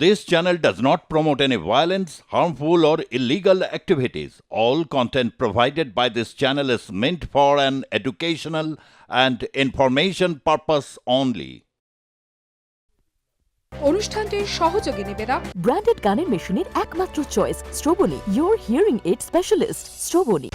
This channel does not promote any violence, harmful, or illegal activities. All content provided by this channel is meant for an educational and information purpose only. অনুষ্ঠানটির সহযোগী নিবেদক branded গানের মেশিনের একমাত্র choice স্ট্রোবনি, your hearing aid specialist স্ট্রোবনি।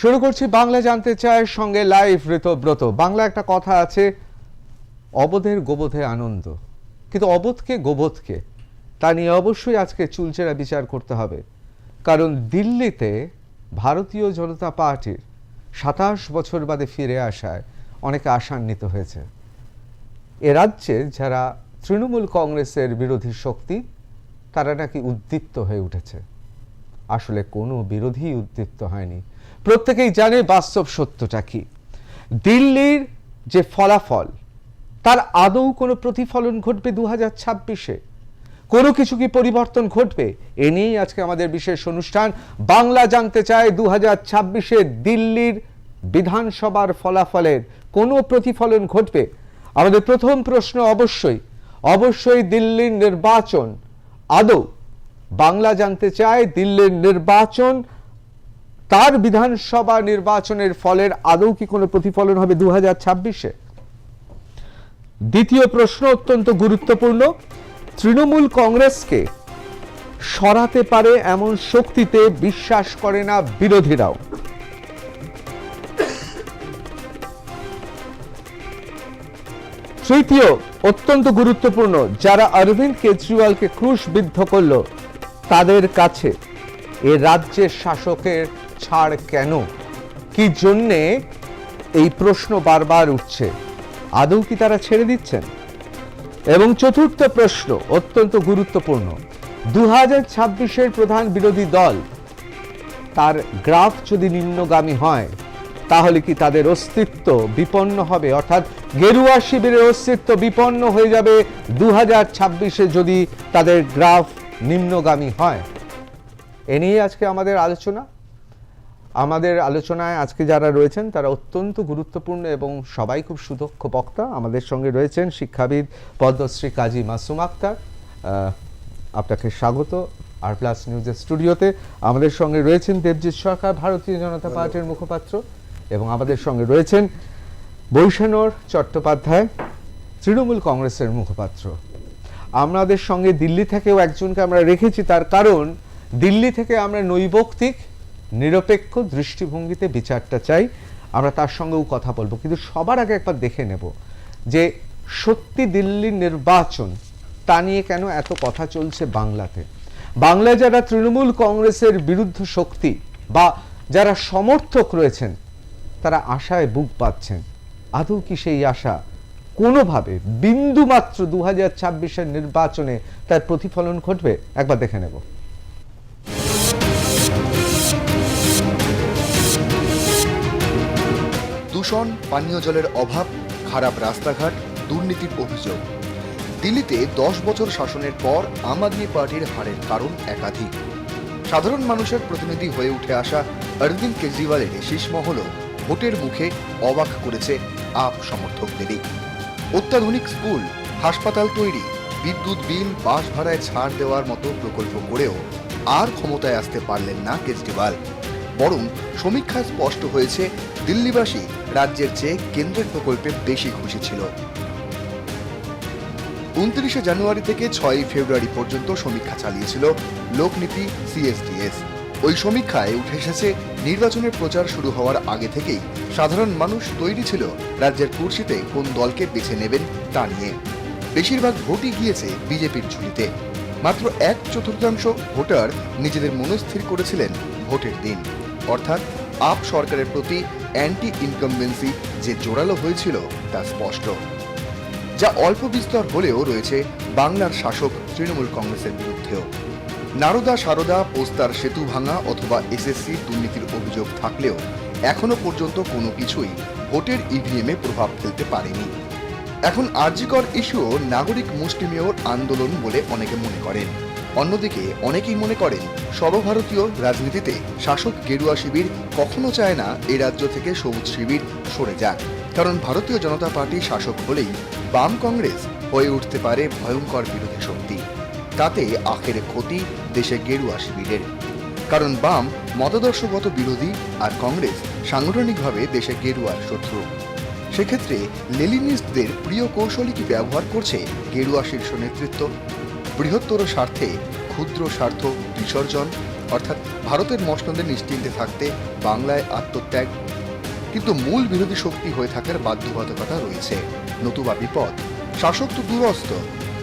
শুরু করছি বাংলা জানতে চায় সঙ্গে লাইভ ঋতব্রত। বাংলা একটা কথা আছে, অবোধের গোবোধে আনন্দ, কিন্তু অবোধকে গোবোধকে তা নিয়ে অবশ্যই আজকে চুলচেরা বিচার করতে হবে। কারণ দিল্লিতে ভারতীয় জনতা পার্টির ২৭ বছর বাদে ফিরে আসায় অনেকে আশান্বিত হয়েছে। এ রাজ্যে যারা তৃণমূল কংগ্রেসের বিরোধী শক্তি তারা নাকি উদ্দীপ্ত হয়ে উঠেছে। আসলে কোনো বিরোধী উদ্দীপ্ত হয়নি, প্রত্যেকেই জানে বাস্তব সত্যটা কি। দিল্লির যে ফলাফল তার আদৌ কোনো প্রতিফলন ঘটবে ২০২৬-এ? কোনো কিছু কি পরিবর্তন ঘটবে? এ নিয়েই আজকে আমাদের বিশেষ অনুষ্ঠান বাংলা জানতে চায়। ২০২৬-এ দিল্লির বিধানসভার ফলাফলের কোনো প্রতিফলন ঘটবে? আমাদের প্রথম প্রশ্ন অবশ্যই দিল্লির নির্বাচন আদৌ, বাংলা জানতে চায় দিল্লির নির্বাচন, তার বিধানসভা নির্বাচনের ফলের আদৌ কি কোনো প্রতিফলন হবে ২০২৬-এ? দ্বিতীয় প্রশ্ন অত্যন্ত গুরুত্বপূর্ণ, তৃণমূল কংগ্রেসকে সরাতে পারে এমন শক্তিতে বিশ্বাস করে না বিরোধীরাও। তৃতীয় অত্যন্ত গুরুত্বপূর্ণ, যারা অরবিন্দ কেজরিওয়ালকে ক্রুশবিদ্ধ করলো তাদের কাছে এ রাজ্যের শাসকের ছাড় কেন, কি জন্যে এই প্রশ্ন বারবার উঠছে, আদৌ কি তারা ছেড়ে দিচ্ছেন? এবং চতুর্থ প্রশ্ন অত্যন্ত গুরুত্বপূর্ণ, ২০২৬-এর প্রধান বিরোধী দল তার গ্রাফ যদি নিম্নগামী হয় তাহলে কি তাদের অস্তিত্ব বিপন্ন হবে? অর্থাৎ গেরুয়া শিবিরের অস্তিত্ব বিপন্ন হয়ে যাবে ২০২৬-এ যদি তাদের গ্রাফ নিম্নগামী হয়। এ নিয়ে আজকে আমাদের আলোচনায় আজকে যারা রয়েছেন তারা অত্যন্ত গুরুত্বপূর্ণ এবং সবাই খুব সুদক্ষ বক্তা। আমাদের সঙ্গে রয়েছেন শিক্ষাবিদ পদ্মশ্রী কাজী মাসুম আক্তার, আপনাকে স্বাগত আর+ নিউজের স্টুডিওতে। আমাদের সঙ্গে রয়েছেন দেবজিৎ সরকার, ভারতীয় জনতা পার্টির মুখপাত্র, এবং আমাদের সঙ্গে রয়েছেন বৈশানর চট্টোপাধ্যায়, তৃণমূল কংগ্রেসের মুখপাত্র। আমাদের সঙ্গে দিল্লি থেকেও একজনকে আমরা রেখেছি, তার কারণ দিল্লি থেকে আমরা নৈবক্তিক নিরপেক্ষ দৃষ্টিভঙ্গিতে বিচারটা চাই, আমরা তার সঙ্গেও কথা বলবো। কিন্তু সবার আগে একবার দেখে নেব যে সত্যি দিল্লির নির্বাচন তা নিয়ে কেন এত কথা চলছে বাংলাতে। বাংলায় যারা তৃণমূল কংগ্রেসের বিরুদ্ধ শক্তি বা যারা সমর্থক রয়েছেন তারা আশায় বুক বাঁধছেন। আদৌ কি সেই আশা কোনোভাবে বিন্দুমাত্র ২০২৬-এর নির্বাচনে তার প্রতিফলন ঘটবে? একবার দেখে নেব। দূষণ, পানীয় জলের অভাব, খারাপ রাস্তাঘাট, দুর্নীতির অভিযোগ। দিল্লিতে 10 বছর শাসনের পর আম আদমি পার্টির হারের কারণ একাধিক। সাধারণ মানুষের প্রতিনিধি হয়ে উঠে আসা অরবিন্দ কেজরিওয়ালের শীষ মহলও ভোটের মুখে অবাক করেছে আপ সমর্থকদেরই। অত্যাধুনিক স্কুল, হাসপাতাল তৈরি, বিদ্যুৎ বিল, বাস ভাড়ায় ছাড় দেওয়ার মতো প্রকল্প করেও আর ক্ষমতায় আসতে পারলেন না কেজরিওয়াল। বরং সমীক্ষায় স্পষ্ট হয়েছে দিল্লিবাসী রাজ্যের চেয়ে কেন্দ্রের প্রকল্পে বেশি খুশি ছিল। ২৯শে জানুয়ারি থেকে ৬ই ফেব্রুয়ারি পর্যন্ত সমীক্ষা চালিয়েছিল লোকনীতি CSDS। ওই সমীক্ষায় উঠে এসেছে নির্বাচনের প্রচার শুরু হওয়ার আগে থেকেই সাধারণ মানুষ তৈরি ছিল রাজ্যের কুর্সিতে কোন দলকে বেছে নেবেন তা নিয়ে। বেশিরভাগ ভোটই গিয়েছে বিজেপির ঝুলিতে। মাত্র ১/৪ ভোটার নিজেদের মনস্থির করেছিলেন ভোটের দিন, অর্থাৎ আপ সরকারের প্রতি অ্যান্টি ইনকামবেন্সি যে জোরালো হয়েছিল তা স্পষ্ট। যা অল্প বিস্তর হলেও রয়েছে বাংলার শাসক তৃণমূল কংগ্রেসের বিরুদ্ধেও। নারদা সারদা পোস্তার সেতু ভাঙা অথবা SSC দুর্নীতির অভিযোগ থাকলেও এখনো পর্যন্ত কোনো কিছুই ভোটের EVM-এ প্রভাব ফেলতে পারেনি। এখন আরজিকর ইস্যুও নাগরিক মুষ্টিমেয় আন্দোলন বলে অনেকে মনে করেন। অন্যদিকে অনেকেই মনে করেন সর্বভারতীয় রাজনীতিতে শাসক গেরুয়া শিবির কখনো চায় না এই রাজ্য থেকে সবুজ শিবির সরে যাক, কারণ ভারতীয় জনতা পার্টি শাসক হলেই বাম কংগ্রেস হয়ে উঠতে পারে ভয়ঙ্কর বিরোধী শক্তি। তাতে আখেরে ক্ষতি দেশে গেরুয়া শিবিরের, কারণ বাম মতাদর্শগত বিরোধী আর কংগ্রেস সাংগঠনিকভাবে দেশে গেরুয়ার শত্রু। সেক্ষেত্রে লেনিনিস্টদের প্রিয় কৌশলই কি ব্যবহার করছে গেরুয়া শীর্ষ নেতৃত্ব? বৃহত্তর স্বার্থে ক্ষুদ্র স্বার্থ বিসর্জন, অর্থাৎ ভারতের মসনদে নিশ্চিন্তে থাকতে বাংলায় আত্মত্যাগ। কিন্তু মূল বিরোধী শক্তি হয়ে থাকার বাধ্যবাধকতা রয়েছে, নতুবা বিপদ। শাসক তো দুরস্ত,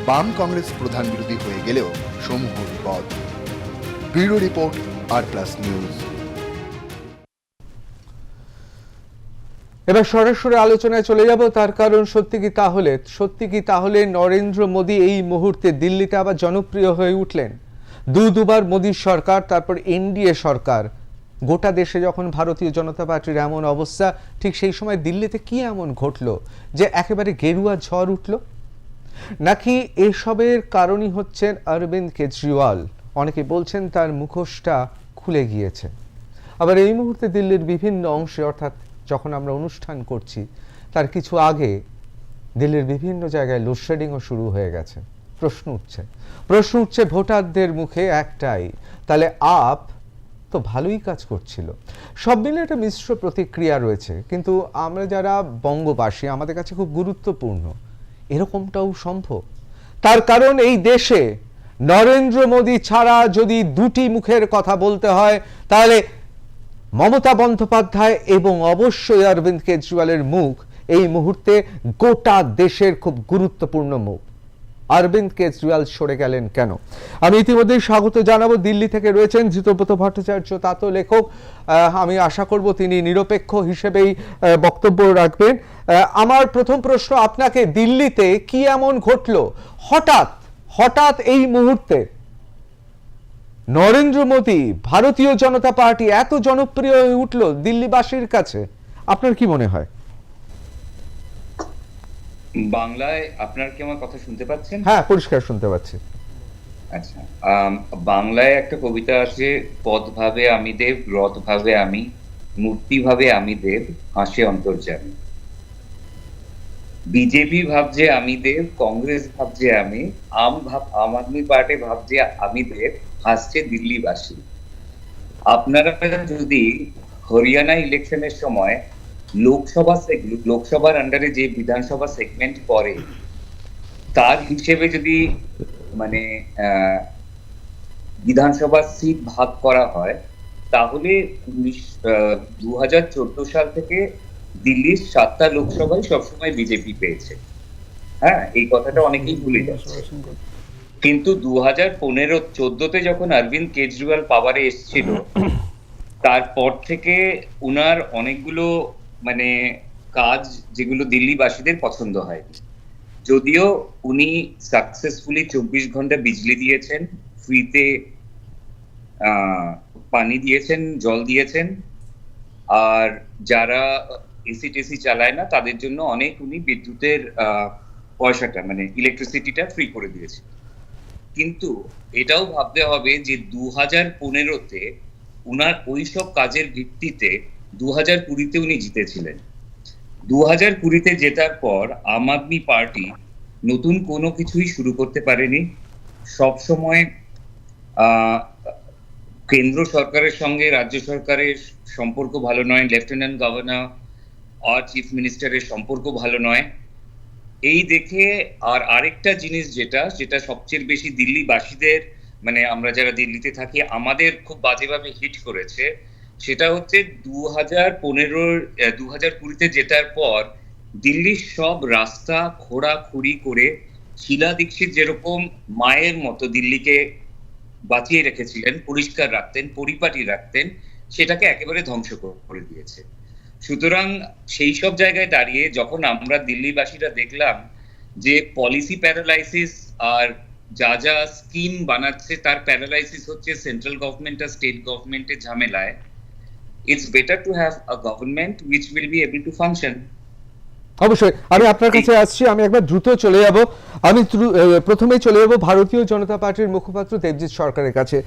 বাম কংগ্রেস প্রধান বিরোধী হয়ে গেলেও সমূহ বিপদ। ব্যুরো রিপোর্ট, আর+ নিউজ। এবার সরাসরি আলোচনায় চলে যাব, তার কারণ সত্যি কি তাহলে নরেন্দ্র মোদী এই মুহূর্তে দিল্লিতে আবার জনপ্রিয় হয়ে উঠলেন? দুবার মোদীর সরকার, তারপর এনডিএ সরকার, গোটা দেশে যখন ভারতীয় জনতা পার্টির এমন অবস্থা, ঠিক সেই সময় দিল্লিতে কি এমন ঘটলো যে একেবারে গেরুয়া ঝড় উঠল? নাকি এসবের কারণই হচ্ছেন অরবিন্দ কেজরিওয়াল? অনেকে বলছেন তার মুখোশটা খুলে গিয়েছে। আবার এই মুহূর্তে দিল্লির বিভিন্ন অংশে, অর্থাৎ যখন আমরা অনুষ্ঠান করছি তার কিছু আগে দিল্লির বিভিন্ন জায়গায় লোডশেডিংও শুরু হয়ে গেছে। প্রশ্ন উঠছে ভোটারদের মুখে একটাই, তাহলে আপ তো ভালোই কাজ করছিল। সব মিলে একটা মিশ্র প্রতিক্রিয়া রয়েছে, কিন্তু আমরা যারা বঙ্গবাসী আমাদের কাছে খুব গুরুত্বপূর্ণ, এরকমটাও সম্ভব। তার কারণ এই দেশে নরেন্দ্র মোদী ছাড়া যদি দুটি মুখের কথা বলতে হয়, তাহলে মমতা বন্দ্যোপাধ্যায় এবং অবশ্যই অরবিন্দ কেজরিওয়ালের মুখ এই মুহূর্তে গোটা দেশের খুব গুরুত্বপূর্ণ মুখ। অরবিন্দ কেজরিওয়াল সরে গেলেন কেন? আমি ইতিমধ্যেই স্বাগত জানাবো, দিল্লি থেকে রয়েছেন জিতব্রত ভট্টাচার্য, তাতো লেখক। আমি আশা করব তিনি নিরপেক্ষ হিসেবেই বক্তব্য রাখবেন। আমার প্রথম প্রশ্ন আপনাকে, দিল্লিতে কি এমন ঘটলো হঠাৎ এই মুহূর্তে নরেন্দ্র মোদী, ভারতীয় জনতা পার্টি এত জনপ্রিয় হয়ে উঠলো দিল্লিবাসীর কাছে? আপনার কি মনে হয়? বাংলায় আপনার কি আমার কথা শুনতে পাচ্ছেন? হ্যাঁ, পরিষ্কার শুনতে পাচ্ছি। আচ্ছা, বাংলায় একটা কবিতা আছে, পদ ভাবে আমি দেব, রথ ভাবে আমি, মূর্তি ভাবে আমি দেব, হাসে অন্তর্যামী। বিজেপি ভাবছে আমি দেব, কংগ্রেস ভাবছে আমি, আম আদমি পার্টি ভাবছে আমি দেব, হাসছে দিল্লিবাসী। আপনারা যদি হরিয়ানা ইলেকশনের সময় লোকসভার আন্ডারে যে বিধানসভা সেগমেন্ট পড়ে, তার হিসেবে যদি মানে বিধানসভা সিট ভাগ করা হয়, তাহলে 2014 সাল থেকে দিল্লির 7টা লোকসভায় সবসময় বিজেপি পেয়েছে। হ্যাঁ, এই কথাটা অনেকেই ভুলে যাচ্ছে। কিন্তু 2015-14তে যখন অরবিন্দ কেজরিওয়াল পাওয়ারে এসেছিল, তারপর থেকে উনার অনেকগুলো মানে কাজ যেগুলো দিল্লিবাসীদের পছন্দ হয়নি। যদিও উনি সাকসেসফুলি 24 ঘন্টা বিজলি দিয়েছেন, ফ্রিতে পানি দিয়েছেন, জল দিয়েছেন, আর যারা এসি টেসি চালায় না তাদের জন্য অনেক উনি বিদ্যুতের পয়সাটা মানে ইলেকট্রিসিটিটা ফ্রি করে দিয়েছে। কিন্তু এটাও ভাবতে হবে যে 2015-তে উনার ওইসব কাজের ভিত্তিতে 2020-তে উনি জিতেছিলেন। 2020-তে জেতার পর আম আদমি পার্টি নতুন কোনো কিছুই শুরু করতে পারেনি। সব সময় কেন্দ্র সরকারের সঙ্গে রাজ্য সরকারের সম্পর্ক ভালো নয়, লেফটেন্যান্ট গভর্নর আর চিফ মিনিস্টারের সম্পর্ক ভালো নয়। এই দেখে আর আরেকটা জিনিস যেটা সবচেয়ে বেশি দিল্লিবাসীদের মানে আমরা যারা দিল্লিতে থাকি আমাদের খুব বাজেভাবে হিট করেছে, সেটা হচ্ছে 2020-তে জেতার পর দিল্লির সব রাস্তা খোঁড়াখুড়ি করে শীলা দীক্ষিত যেরকম মায়ের মতো দিল্লিকে বাঁচিয়ে রেখেছিলেন, পরিষ্কার রাখতেন, পরিপাটি রাখতেন, সেটাকে একেবারে ধ্বংস করে দিয়েছে। সুতরাং সেই সব জায়গায় দাঁড়িয়ে যখন আমরা দিল্লিবাসীরা দেখলাম যে পলিসি প্যারালাইসিস আর যা যা স্কিম বানাচ্ছে তার প্যারালাইসিস হচ্ছে সেন্ট্রাল গভর্নমেন্ট আর স্টেট গভর্নমেন্টের ঝামেলায়, it's better to have a government which will be able to function. অবশ্যই আমি আপনার কাছে আসছি, আমি একবার দ্রুত চলে যাব, আমি প্রথমেই চলে যাব ভারতীয় জনতা পার্টির মুখপাত্র দেবজিৎ সরকারের কাছে।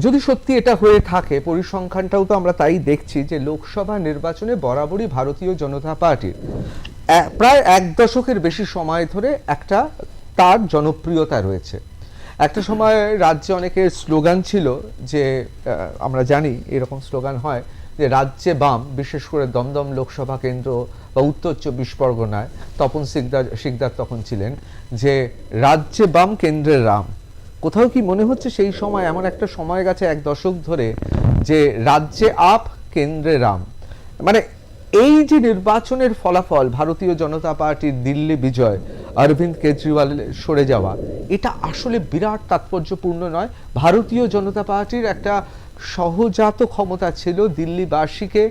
যদি সত্যি এটা হয়ে থাকে, পরিসংখ্যানটাও তো আমরা তাই দেখছি যে লোকসভা নির্বাচনে বরাবরই ভারতীয় জনতা পার্টির প্রায় 1 দশকের বেশি সময় ধরে একটা তার জনপ্রিয়তা রয়েছে। একটা সময় রাজ্যে অনেকের স্লোগান ছিল যে আমরা জানি এরকম স্লোগান হয় যে রাজ্যে বাম, বিশেষ করে দমদম লোকসভা কেন্দ্র বা উত্তর 24 পরগনায় তপন শিকদার তখন ছিলেন, যে রাজ্যে বাম কেন্দ্রে রাম। কোথাও কি মনে হচ্ছে সেই সময় এমন একটা সময় গেছে 1 দশক ধরে যে রাজ্যে আপ কেন্দ্রে রাম? মানে এই যে নির্বাচনের ফলাফল, ভারতীয় জনতা পার্টির দিল্লি বিজয়, অরবিন্দ কেজরিওয়ালের সরে যাওয়া, এটা আসলে বিরাট তাৎপর্যপূর্ণ নয়? ভারতীয় জনতা পার্টির একটা সহজাত ক্ষমতা ছিল দিল্লিবাসীকে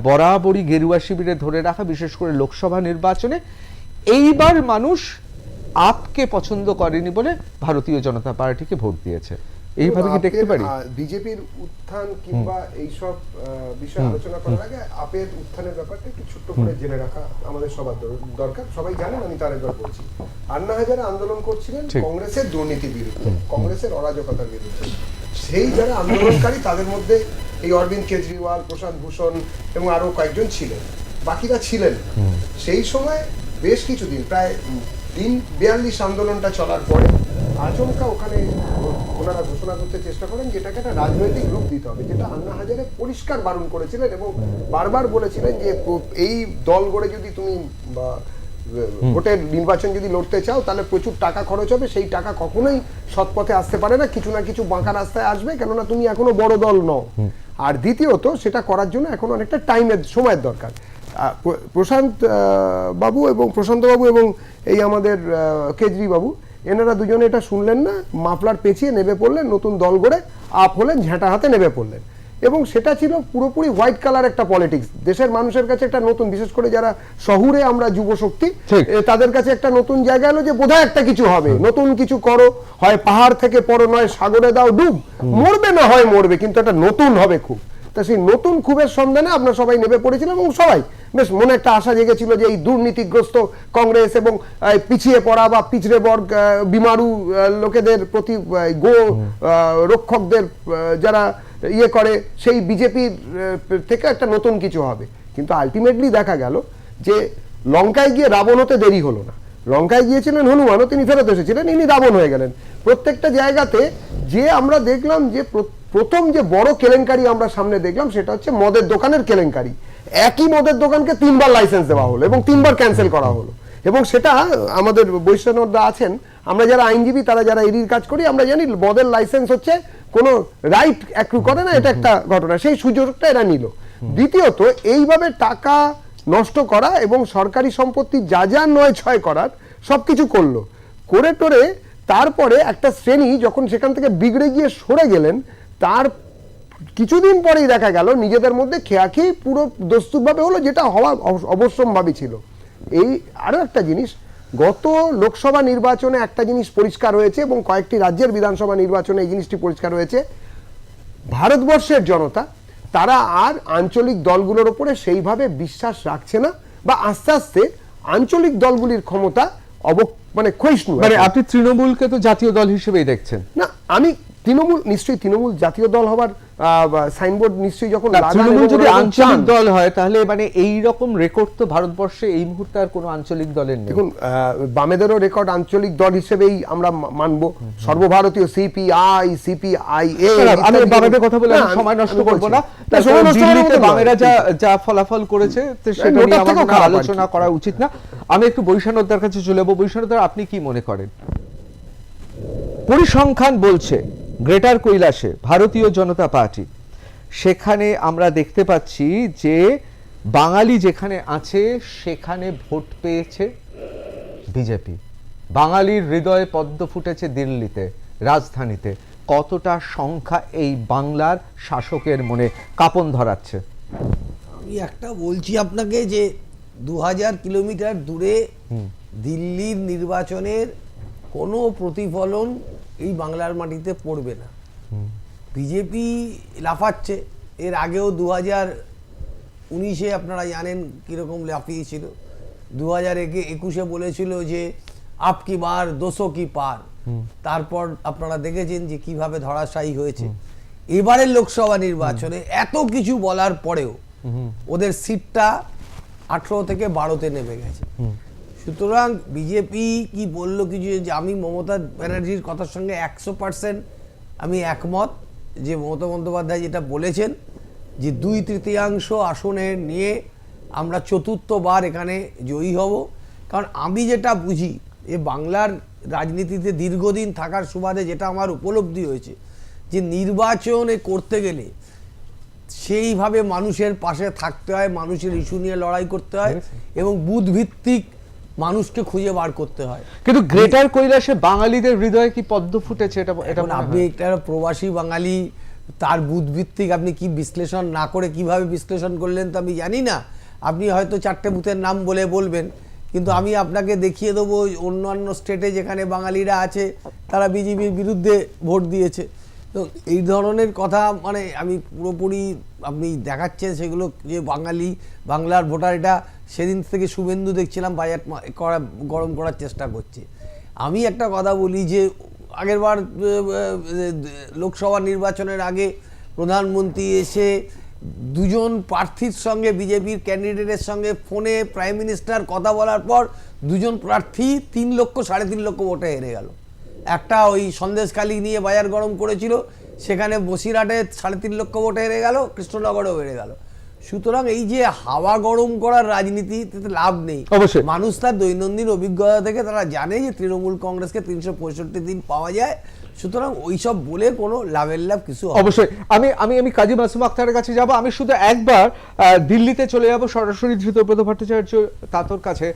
বরাবরই গেরুয়া শিবিরে ধরে রাখা, বিশেষ করে লোকসভা নির্বাচনে। এইবার মানুষ আপকে পছন্দ করেনি বলে ভারতীয় জনতা পার্টিকে ভোট দিয়েছে, এইভাবে কি দেখতে পারি? বিজেপির উত্থান কিংবা এইসব বিষয় আলোচনা করার আগে আপের উত্থানের ব্যাপারটা একটু ছোট্ট করে জেনে রাখা আমাদের সবার দরকার। সবাই জানেন, আমি তার একবার বলছি, আন্না হাজারে আন্দোলন করছিলেন কংগ্রেসের দুর্নীতির বিরুদ্ধে, কংগ্রেসের অরাজকতার বিরুদ্ধে। সেই যারা আন্দোলনকারী তাদের মধ্যে এই অরবিন্দ কেজরিওয়াল, প্রশান্ত ভূষণ এবং আরো কয়েকজন ছিলেন, বাকিরা ছিলেন। সেই সময় বেশ কিছুদিন, প্রায় দিন 42 আন্দোলনটা চলার পরে আচমকা ওখানে ওনারা ঘোষণা করতে চেষ্টা করেন যেটাকে একটা রাজনৈতিক রূপ দিতে হবে, যেটা আন্না হাজারে পরিষ্কার বারণ করেছিলেন এবং বারবার বলেছিলেন যে এই দল গড়ে যদি তুমি ভোটের নির্বাচন যদি লড়তে চাও তাহলে প্রচুর টাকা খরচ হবে, সেই টাকা কখনোই সৎ পথে আসতে পারে না, কিছু না কিছু বাঁকা রাস্তায় আসবে, কেননা তুমি এখনো বড় দল নও। আর দ্বিতীয়ত, সেটা করার জন্য এখন অনেকটা সময়ের দরকার। প্রশান্ত বাবু এবং এই আমাদের কেজরি বাবু, এনারা দুজনে এটা শুনলেন না, মাফলার পেঁচিয়ে নেমে পড়লেন, নতুন দল গড়ে আপ হলেন, ঝেঁটা হাতে নেমে পড়লেন। এবং সেটা ছিল পুরোপুরি হোয়াইট কালার একটা পলিটিক্স। দেশের মানুষের কাছে একটা নতুন, বিশেষ করে যারা শহুরে আমরা যুব শক্তি, তাদের কাছে একটা নতুন জায়গা এলো যে বোধহয় একটা কিছু হবে, নতুন কিছু করো, হয় পাহাড় থেকে পড়ো, নয় সাগরে দাও ডুব, মরবে না হয় মরবে, কিন্তু একটা নতুন হবে খুব। তা সেই নতুন খুবের সন্ধানে আমরা সবাই নেমে পড়েছিলাম এবং সবাই বেশ মনে একটা আশা জেগেছিল যে এই দুর্নীতিগ্রস্ত কংগ্রেস এবং পিছিয়ে পড়া বা পিছড়ে বর্গ বিমারু লোকেদের প্রতি গো রক্ষকদের যারা ইয়ে করে, সেই বিজেপির থেকে একটা নতুন কিছু হবে। কিন্তু আলটিমেটলি দেখা গেল যে লঙ্কায় গিয়ে রাবণ হতে দেরি হলো না। লঙ্কায় গিয়েছিলেন হনুমানও, তিনি ফেরত এসেছিলেন, ইনি রাবণ হয়ে গেলেন। প্রত্যেকটা জায়গাতে যে আমরা দেখলাম যে প্রথম যে বড় কেলেঙ্কারি আমরা সামনে দেখলাম সেটা হচ্ছে মদের দোকানের কেলেঙ্কারি। একই মদের দোকানকে 3 বার লাইসেন্স দেওয়া হলো এবং 3 বার ক্যান্সেল করা হলো। এবং সেটা আমাদের বৈষ্ণবদা আছেন, আমরা যারা আইনজীবী, তারা যারা এডির কাজ করি, আমরা জানি মদের লাইসেন্স হচ্ছে কোনো রাইট অ্যাক্রু করে না, এটা একটা ঘটনা, সেই সুযোগটা এরা নিল। দ্বিতীয়ত, এইভাবে টাকা নষ্ট করা এবং সরকারি সম্পত্তি যা যা নয় ছয় করার সবকিছু করলো, করে টোরে তারপরে একটা শ্রেণী যখন সেখান থেকে বিগড়ে গিয়ে সরে গেলেন, তার কিছুদিন পরেই দেখা গেল নিজেদের মধ্যে খেয়াখেই পুরো দস্তুরভাবে হলো, যেটা হওয়া অবশ্যম্ভাবী ছিল। এই আরো একটা জিনিস, গত লোকসভা নির্বাচনে একটা জিনিস পরিষ্কার হয়েছে এবং কয়েকটি রাজ্যের বিধানসভা নির্বাচনে এই জিনিসটি পরিষ্কার হয়েছে, ভারতবর্ষের জনতা তারা আর আঞ্চলিক দলগুলোর উপরে সেইভাবে বিশ্বাস রাখছে না, বা আস্তে আস্তে আঞ্চলিক দলগুলির ক্ষমতা মানে ক্ষয়িষ্ণু। মানে আপনি তৃণমূলকে তো জাতীয় দল হিসেবেই দেখছেন? না, আমি নিশ্চয়ই তৃণমূল জাতীয় দল হওয়ার সাইনবোর্ড নিশ্চয়ই, যখন তৃণমূল যদি আঞ্চলিক দল হয় তাহলে মানে এই রকম রেকর্ড তো ভারতবর্ষে এই মুহূর্তে আর কোনো আঞ্চলিক দলের নেই। দেখুন, বামেদেরও রেকর্ড আঞ্চলিক দল হিসেবেই আমরা মানব, সর্বভারতীয় সিপিআই, সিপিআইএ। আমি বামেদের কথা বলে সময় নষ্ট করব না, দিল্লিতে বামেরা যা ফলাফল করেছে সেটা নিয়ে আমাদের আলোচনা করা উচিত না। আমি একটু বৈষ্ণবদার কাছে চলে যাবো। বৈষ্ণবদা, আপনি কি মনে করেন? পরিসংখ্যান বলছে গ্রেটার কৈলাসে ভারতীয় জনতা পার্টি, সেখানে আমরা দেখতে পাচ্ছি যে বাঙালি যেখানে আছে সেখানে ভোট পেয়েছে বিজেপি। বাঙালির হৃদয়ে পদ্ম ফুটেছে দিল্লিতে, রাজধানীতে। কতটা সংখ্যা এই বাংলার শাসকের মনে কাঁপন ধরাচ্ছে? আমি একটা বলছি আপনাকে যে 2000 কিলোমিটার দূরে দিল্লির নির্বাচনের কোনো প্রতিফলন এই বাংলার মাটিতে পড়বে না। বিজেপি লাফাচ্ছে, এর আগেও 2019-এ আপনারা জানেন কীরকম লাফিয়েছিল। 2021 বলেছিল যে আপকি বার 200 কি পার, তারপর আপনারা দেখেছেন যে কিভাবে ধরাশায়ী হয়েছে। এবারের লোকসভা নির্বাচনে এত কিছু বলার পরেও ওদের সিটটা 18 থেকে 12-তে নেমে গেছে। সুতরাং বিজেপি কি বললো কিছু, যে আমি মমতা ব্যানার্জির কথার সঙ্গে 100% আমি একমত, যে মমতা বন্দ্যোপাধ্যায় যেটা বলেছেন যে 2/3 আসনে নিয়ে আমরা 4র্থবার এখানে জয়ী হব। কারণ আমি যেটা বুঝি, এ বাংলার রাজনীতিতে দীর্ঘদিন থাকার সুবাদে যেটা আমার উপলব্ধি হয়েছে, যে নির্বাচনে করতে গেলে সেইভাবে মানুষের পাশে থাকতে হয়, মানুষের ইস্যু নিয়ে লড়াই করতে হয় এবং বুথ ভিত্তিক মানুষকে খুঁজে বার করতে হয়। কিন্তু গ্রেটার কৈলাসে বাঙালিদের হৃদয়ে কি পদ্ম ফুটেছে? এটা এখন আপনি একটা প্রবাসী বাঙালি, তার বুথ ভিত্তিক আপনি কি বিশ্লেষণ না করে কিভাবে বিশ্লেষণ করলেন তো আমি জানি না। আপনি হয়তো 4টে বুথের নাম বলবেন, কিন্তু আমি আপনাকে দেখিয়ে দেবো অন্যান্য স্টেটে যেখানে বাঙালিরা আছে তারা বিজেপির বিরুদ্ধে ভোট দিয়েছে। তো এই ধরনের কথা মানে আমি পুরোপুরি আপনি দেখাচ্ছেন সেগুলো যে বাংলার ভোটার, এটা সেদিন থেকে শুভেন্দু দেখছিলাম বাজেট গরম করার চেষ্টা করছে। আমি একটা কথা বলি যে আগেরবার লোকসভা নির্বাচনের আগে প্রধানমন্ত্রী এসে 2জন প্রার্থীর সঙ্গে, বিজেপির ক্যান্ডিডেটের সঙ্গে ফোনে প্রাইম মিনিস্টার কথা বলার পর 2জন প্রার্থী 3 লক্ষ 3.5 লক্ষ ভোটে হেরে গেল। একটা ওই সন্দেশখালি নিয়ে বাজার গরম করেছিল, সেখানে বসিরহাটে 3.5 লক্ষ ভোটে হেরে গেল, কৃষ্ণনগরেও হেরে গেল। সুতরাং এই যে হাওয়া গরম করার রাজনীতিতে লাভ নেই। অবশ্যই মানুষ তার দৈনন্দিন অভিজ্ঞতা থেকে তারা জানে যে তৃণমূল কংগ্রেসকে 365 দিন পাওয়া যায়। সুতরাং ওইসব বলে কোনো লাভের লাভ কিছু হবে না। অবশ্যই আমি কাজী মাসুম আক্তারের কাছে যাব। আমি শুধু একবার দিল্লিতে চলে যাব সরাসরি ধৃতব্রত ভট্টাচার্য তাতর কাছে।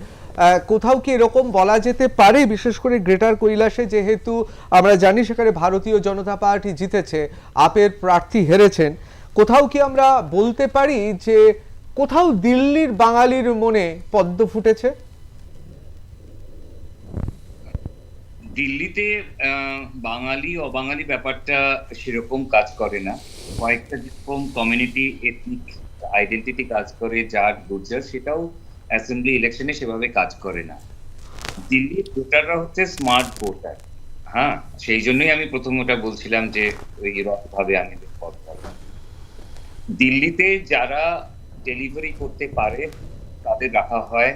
কোথাও কি এরকম বলা যেতে পারে, বিশেষ করে গ্রেটার কৈলাসে যেহেতু আমরা জানি সেখানে ভারতীয় জনতা পার্টি জিতেছে, আপের প্রার্থী হেরেছেন, কোথাও কি আমরা বলতে পারি যে কোথাও দিল্লির বাঙালির মনে পদ্ম ফুটেছে? দিল্লিতে বাঙালি অবাঙালি ব্যাপারটা সেরকম কাজ করে না। কয়েকটা যেরকম কমিউনিটি এথনিক আইডেন্টিটি কাজ করে, যার গুর্জার, সেটাও অ্যাসেম্বলি ইলেকশনে সেভাবে কাজ করে না। দিল্লির ভোটাররা হচ্ছে স্মার্ট ভোটার। হ্যাঁ, সেই জন্যই আমি প্রথম ওটা বলছিলাম যে ওই রকমভাবে আমি দিল্লিতে যারা ডেলিভারি করতে পারে তাদের রাখা হয়,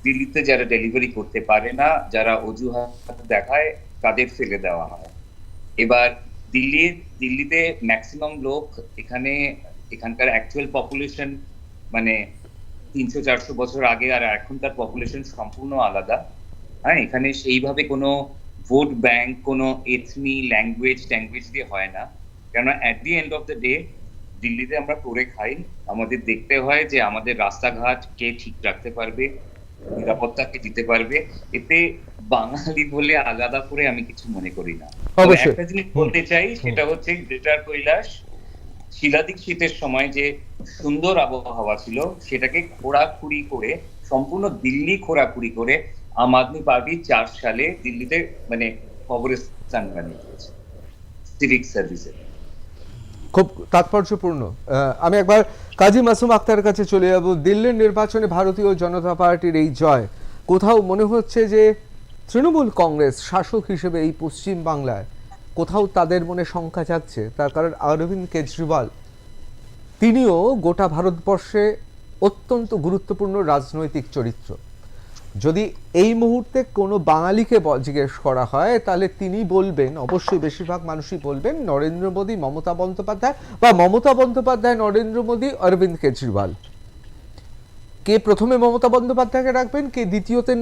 দিল্লিতে যারা ডেলিভারি করতে পারে না, যারা অজুহাত দেখায়, তাদের ফেলে দেওয়া হয়। এবার দিল্লিতে ম্যাক্সিমাম লোক এখানকার অ্যাকচুয়াল পপুলেশন মানে 300-400 বছর আগে আর এখনকার পপুলেশন সম্পূর্ণ আলাদা। হ্যাঁ, এখানে সেইভাবে কোনো ভোট ব্যাংক, কোনো এথনি ল্যাঙ্গুয়েজ দিয়ে হয় না। কেন at the end of the day দিল্লিতে আমরা করে খাই, আমাদের দেখতে হয় যে আমাদের রাস্তাঘাট কে ঠিক রাখতে পারবে, নিরাপত্তাকে দিতে পারবে। এতে বাঙালি বলে আলাদা করে আমি কিছু মনে করি না। একটা জিনিস বলতে চাই, সেটা হচ্ছে গ্রেটার কৈলাস শিলাদীক্ষিতের সময় যে সুন্দর আবহাওয়া ছিল সেটাকে খোঁড়াখুড়ি করে, সম্পূর্ণ দিল্লি খোঁড়াখুড়ি করে আম আদমি পার্টি 4 সালে দিল্লিতে মানে কবরস্থান বানিয়ে দিয়েছে সিভিক সার্ভিসে। খুব তাৎপর্যপূর্ণ। আমি একবার কাজী মাসুম আক্তারের কাছে চলে যাব। দিল্লির নির্বাচনে ভারতীয় জনতা পার্টির এই জয়, কোথাও মনে হচ্ছে যে তৃণমূল কংগ্রেস শাসক হিসেবে এই পশ্চিম বাংলায় কোথাও তাদের মনে শঙ্কা জাগছে। তার কারণ অরবিন্দ কেজরিওয়াল তিনিও গোটা ভারতবর্ষে অত্যন্ত গুরুত্বপূর্ণ রাজনৈতিক চরিত্র। যদি এই মুহূর্তে কোনো বাঙালিকে জিজ্ঞেস করা হয় তাহলে তিনি বলবেন, অবশ্যই বেশিরভাগ মানুষই বলবেন নরেন্দ্র মোদী, মমতা বন্দ্যোপাধ্যায়, বা মমতা বন্দ্যোপাধ্যায়, নরেন্দ্র মোদী, অরবিন্দ কেজরিওয়াল। কে প্রথমে মমতা বন্দ্যোপাধ্যায়কে রাখবেন, কে দ্বিতীয়তে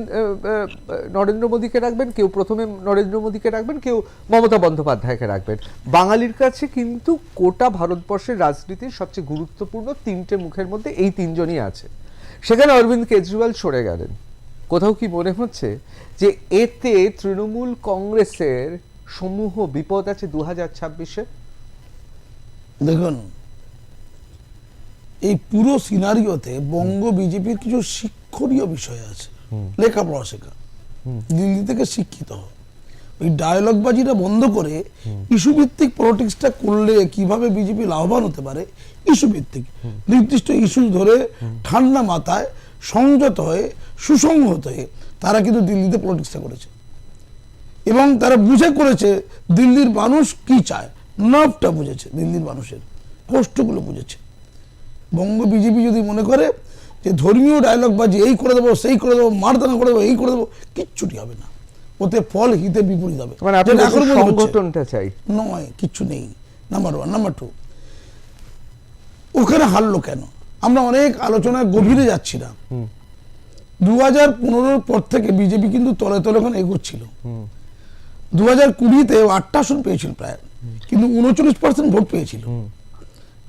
নরেন্দ্র মোদীকে রাখবেন, কেউ প্রথমে নরেন্দ্র মোদীকে রাখবেন, কেউ মমতা বন্দ্যোপাধ্যায়কে রাখবেন। বাঙালির কাছে কিন্তু গোটা ভারতবর্ষের রাজনীতির সবচেয়ে গুরুত্বপূর্ণ 3টে মুখের মধ্যে এই 3জনই আছে। সেখানে অরবিন্দ কেজরিওয়াল সরে গেলেন। কোথাও কি মনে হচ্ছে যে এতে তৃণমূল কংগ্রেসের সমূহ বিপদ আছে 2026-এ? দেখুন, এই পুরো সিনারিওতে বঙ্গ বিজেপির কিছু শিক্ষণীয় বিষয় আছে। লেখাপড়া শেখা, দিল্লি থেকে শিক্ষিত হওয়া, ওই ডায়লগ বাজিটা বন্ধ করে ইস্যু ভিত্তিক পলিটিক্সটা করলে কিভাবে বিজেপি লাভবান হতে পারে, ইস্যু ভিত্তিক নির্দিষ্ট ইস্যু ধরে ঠান্ডা মাথায় সংযত হয়ে সুসংহত হয়ে তারা কিন্তু দিল্লিতে পলিটিক্সটা করেছে এবং তারা বুঝে করেছে দিল্লির মানুষ কি চায়, নার্ভটা বুঝেছে, দিল্লির মানুষের কষ্টগুলো বুঝেছে। বঙ্গ বিজেপি যদি মনে করে যে ধর্মীয় ডায়লগ বাজি এই করে দেবো সেই করে দেবো মারদানা করে দেবো এই করে দেবো, কিচ্ছুটি হবে না, ওতে ফল হিতে বিপরীত হবে। মানে আপনি যেটা এখন মনে হচ্ছে। সংগঠনটা চাই নয়, কিচ্ছু নেই। Number one. নাম্বার টু, ওখানে হারলো কেন? আমরা অনেক আলোচনায় গভীরে যাচ্ছি না। 2015 পর থেকে বিজেপি কিন্তু তলে তলে ওখানে এগোচ্ছিল। 2020-তে 8টা আসন পেয়েছিল প্রায়, কিন্তু 39% ভোট পেয়েছিল।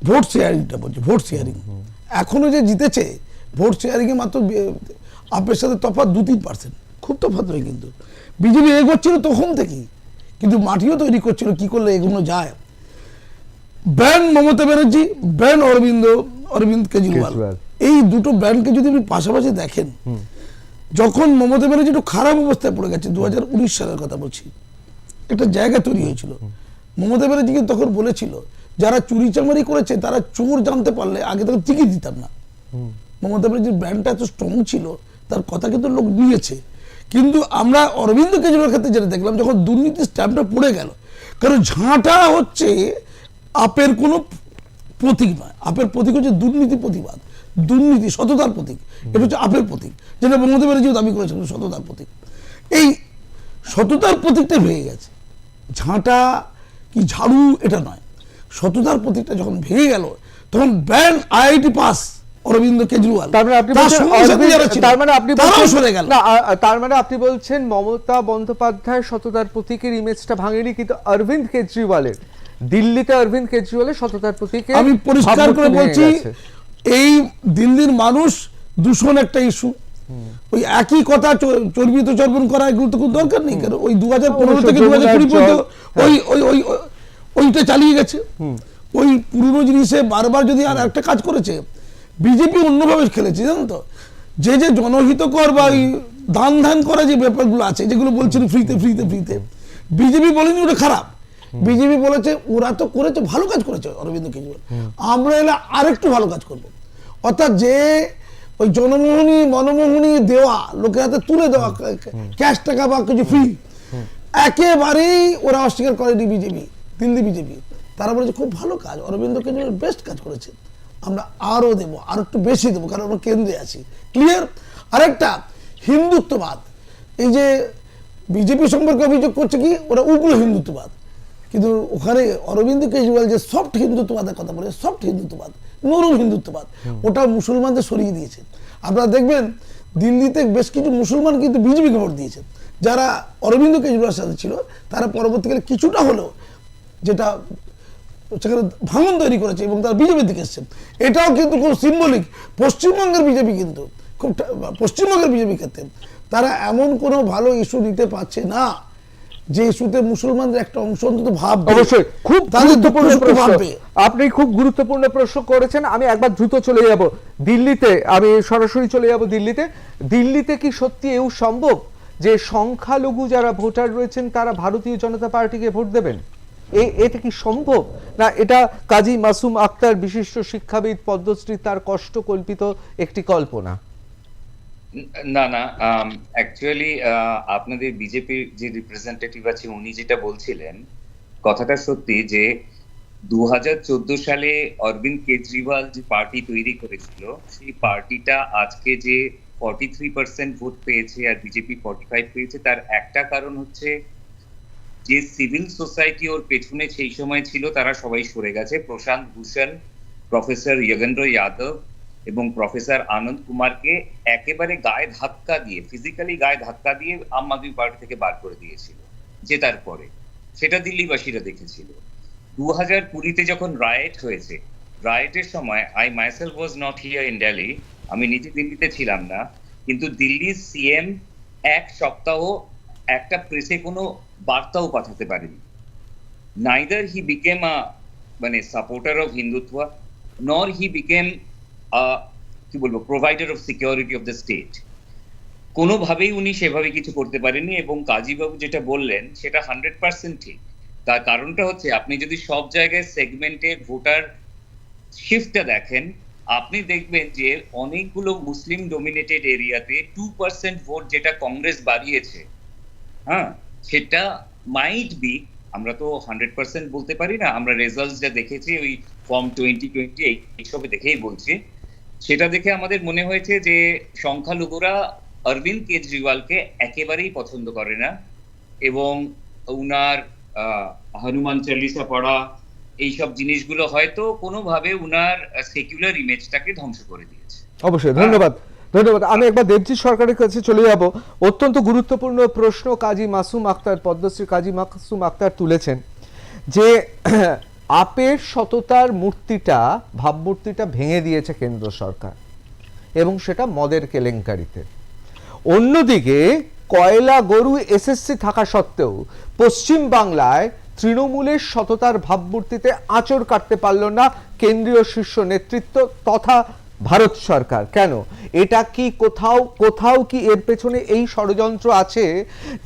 ভোট শেয়ারিংটা বলছে, ভোট শেয়ারিং এখনো যে জিতেছে, ভোট শেয়ারিং এ মাত্র আপের সাথে তফাৎ 2-3%, খুব তফাৎ নয়। কিন্তু বিজেপি এগোচ্ছিল তখন থেকেই, কিন্তু মাটিও তৈরি করছিল কি করলে এগোনো যায়। ব্র্যান্ড মমতা ব্যানার্জি, ব্র্যান্ড অরবিন্দ কেজরিওয়াল, এই দুটো ব্র্যান্ডকে যদি আপনি পাশাপাশি দেখেন, যখন মমতা ব্যানার্জি একটু খারাপ অবস্থায় পড়ে গেছে, 2019 সালের কথা বলছি, একটা জায়গা তৈরি হয়েছিল, মমতা ব্যানার্জি কিন্তু তখন বলেছিল যারা চুরি চামারি করেছে তারা চোর জানতে পারলে আগে তাকে টিকিট দিতাম না। মমতা ব্যানার্জির ব্র্যান্ডটা এত স্ট্রং ছিল, তার কথা কিন্তু লোক নিয়েছে। কিন্তু আমরা অরবিন্দ কেজরিওয়াল ক্ষেত্রে যেটা দেখলাম, যখন দুর্নীতির স্ট্যাম্পটা পড়ে গেল, কারণ ঝাঁটা হচ্ছে আপের কোনো প্রতীক নয়, আপের প্রতীক হচ্ছে দুর্নীতি প্রতিবাদ, দুর্নীতি সততার প্রতীক, এটা হচ্ছে আপের প্রতীক, যেটা মমতা ব্যানার্জিও দাবি করেছিল সততার প্রতীক। এই সততার প্রতীকটা ভেঙে গেছে, ঝাঁটা কি ঝাড়ু এটা নয়, সততার প্রতীকটা যখন ভেঙে গেল, তখন brand IIT pass Arvind Kejriwal, তার মানে আপনি তার বলছেন সঙ্গে সাথে যারা ছিল, তার মানে আপনি তারাও বলছেন সরে গেল। না, তার মানে আপনি বলছেন মমতা বন্দ্যোপাধ্যায় সততার প্রতীকের ইমেজটা ভাঙেনি, কিন্তু অরবিন্দ কেজরিওয়ালের দিল্লিতে অরবিন্দ কেজরিওয়ালের সততার প্রতীকে আমি পরিষ্কার করে বলছি, এই দিল্লির মানুষ দূষণ একটা ইস্যু, ওই একই কথা চর্বিত চর্বণ করা এগুলো তো কোনো দরকার নেই, কারণ ওই 2015 থেকে 2020 পর্যন্ত ওইটা চালিয়ে গেছে। ওই পুরনো জিনিসে বারবার যদি আর একটা কাজ করেছে, বিজেপি অন্যভাবে খেলেছে জানেন তো, যে জনহিতকর বা দান ধ্যান করা যে ব্যাপারগুলো আছে, যেগুলো বলছেন ফ্রিতে ফ্রিতে ফ্রিতে, বিজেপি বলেনি ওটা খারাপ, বিজেপি বলেছে ওরা তো করেছে, ভালো কাজ করেছে অরবিন্দ কেজরিওয়াল, আমরা এলে আরেকটু ভালো কাজ করব। অর্থাৎ যে ওই মনমোহনী দেওয়া, লোকের হাতে তুলে দেওয়া ক্যাশ টাকা বা কিছু ফ্রি, একেবারেই ওরা অস্বীকার করেনি বিজেপি, দিল্লি বিজেপি। তারা বলেছে খুব ভালো কাজ, অরবিন্দ কেজরিওয়াল বেস্ট কাজ করেছে, আমরা আরো দেবো, আরো একটু বেশি দেবো, কারণ আমরা কেন্দ্রে আছি। ক্লিয়ার? আরেকটা হিন্দুত্ববাদ, এই যে বিজেপি সম্পর্কে অভিযোগ করছে কি ওরা উগ্র হিন্দুত্ববাদ, কিন্তু ওখানে অরবিন্দ কেজরিওয়াল যে সফট হিন্দুত্ববাদের কথা বলে, সফট হিন্দুত্ববাদ, নরম হিন্দুত্ববাদ, ওটা মুসলমানদের সরিয়ে দিয়েছে। আপনারা দেখবেন দিল্লিতে বেশ কিছু মুসলমান কিন্তু বিজেপিকে ভোট দিয়েছে, যারা অরবিন্দ কেজরিওয়ালের সাথে ছিল, তারা পরবর্তীকালে কিছুটা হলেও যেটা সেখানে ভাঙন তৈরি করেছে এবং তারা বিজেপির দিকে এসছেন। এটাও কিন্তু খুব সিম্বলিক। পশ্চিমবঙ্গের বিজেপি কিন্তু খুব, পশ্চিমবঙ্গের বিজেপি ক্ষেত্রে তারা এমন কোনো ভালো ইস্যু নিতে পারছে না যে ইস্যুতে মুসলমানদের একটা অংশ অন্তত ভাববে। অবশ্যই খুব গুরুত্বপূর্ণ প্রশ্ন ভাববে। আপনি খুব গুরুত্বপূর্ণ প্রশ্ন করেছেন। আমি একবার দ্রুত চলে যাব দিল্লিতে, আমি সরাসরি চলে যাব দিল্লিতে। দিল্লিতে কি সত্যি এও সম্ভব যে সংখ্যালঘু যারা ভোটার রয়েছেন তারা ভারতীয় জনতা পার্টিকে ভোট দেবেন? এটা কি সম্ভব, না এটা কাজী মাসুম আক্তার বিশিষ্ট শিক্ষাবিদ পদ্মশ্রী তার কষ্ট কল্পিত একটি কল্পনা? না না, অ্যাকচুয়ালি আপনাদের বিজেপির যে রিপ্রেজেন্টেটিভ আছে উনি যেটা বলছিলেন কথাটা সত্যি, যে 2014 সালে অরবিন্দ কেজরিওয়াল যে পার্টি তৈরি করেছিল, সেই পার্টিটা আজকে যে 43% ভোট পেয়েছে আর বিজেপি 45 পেয়েছে, তার একটা কারণ হচ্ছে যে সিভিল সোসাইটি ওর পেছনে সেই সময় ছিল তারা সবাই সরে গেছে। প্রশান্ত ভূষণ, প্রফেসর যোগেন্দ্র যাদব এবং প্রফেসর আনন্দ কুমারকে একেবারে গায়ে ধাক্কা দিয়ে, ফিজিক্যালি গায়ে ধাক্কা দিয়ে আম আদমি পার্টি থেকে বার করে দিয়েছিল জেতার পরে। সেটা দিল্লিবাসীরা দেখেছিল। 2020-তে যখন রায়েট হয়েছে, রায়েটের সময় I myself was not here in Delhi, আমি নিজে দিল্লিতে ছিলাম না, কিন্তু দিল্লির সিএম এক সপ্তাহ একটা প্রেসে কোনো বার্তাও পাঠাতে পারেনি। নাইদার হি বিকেম মানে সাপোর্টার অফ হিন্দুত্ব, নর হি বিকেম কি বলবো provider of security of the state. কোনোভাবেই উনি সেভাবে কিছু করতে পারেননি। এবং কাজীবাবু যেটা বললেন সেটা 100% ঠিক। তার কারণটা হচ্ছে আপনি যদি সব জায়গায় সেগমেন্টের ভোটার শিফটটা দেখেন, আপনি দেখবেন যে অনেকগুলো মুসলিম ডোমিনেটেড এরিয়াতে 2% ভোট যেটা কংগ্রেস বাড়িয়েছে, হ্যাঁ, সেটা মাইট বি, আমরা তো 100% বলতে পারি না, আমরা রেজাল্টস যা দেখেছি ওই ফর্ম 2020 এইসবে দেখেই বলছি, সেটা দেখে আমাদের মনে হয়েছে যে সংখ্যালঘুরা অরবিন্দ কেজরিওয়ালকে একেবারেই পছন্দ করে না এবং উনার হনুমান চালিসা পড়া এইসব জিনিসগুলো হয়তো কোনোভাবে উনার সেকুলার ইমেজটাকে ধ্বংস করে দিয়েছে। অবশ্যই, ধন্যবাদ। আমি একবার দেবজিৎ সরকারের কাছে চলে যাব। অত্যন্ত গুরুত্বপূর্ণ প্রশ্ন কাজী মাসুম আক্তার, পদ্মশ্রী কাজী মাসুম আক্তার তুলেছেন যে আপের সততার মূর্তিটা, ভাবমূর্তিটা ভেঙে দিয়েছে কেন্দ্র সরকার এবং সেটা মদের কেলেঙ্কারিতে। অন্যদিকে কয়লা গরু এসএসসি থাকা সত্ত্বেও পশ্চিম বাংলায় তৃণমূলের সততার ভাবমূর্তিতে আঁচড় কাটতে পারল না কেন্দ্রীয় শীর্ষ নেতৃত্ব তথা ভারত সরকার। কেন? এটা কি কোথাও কি এর পেছনে এই ষড়যন্ত্র আছে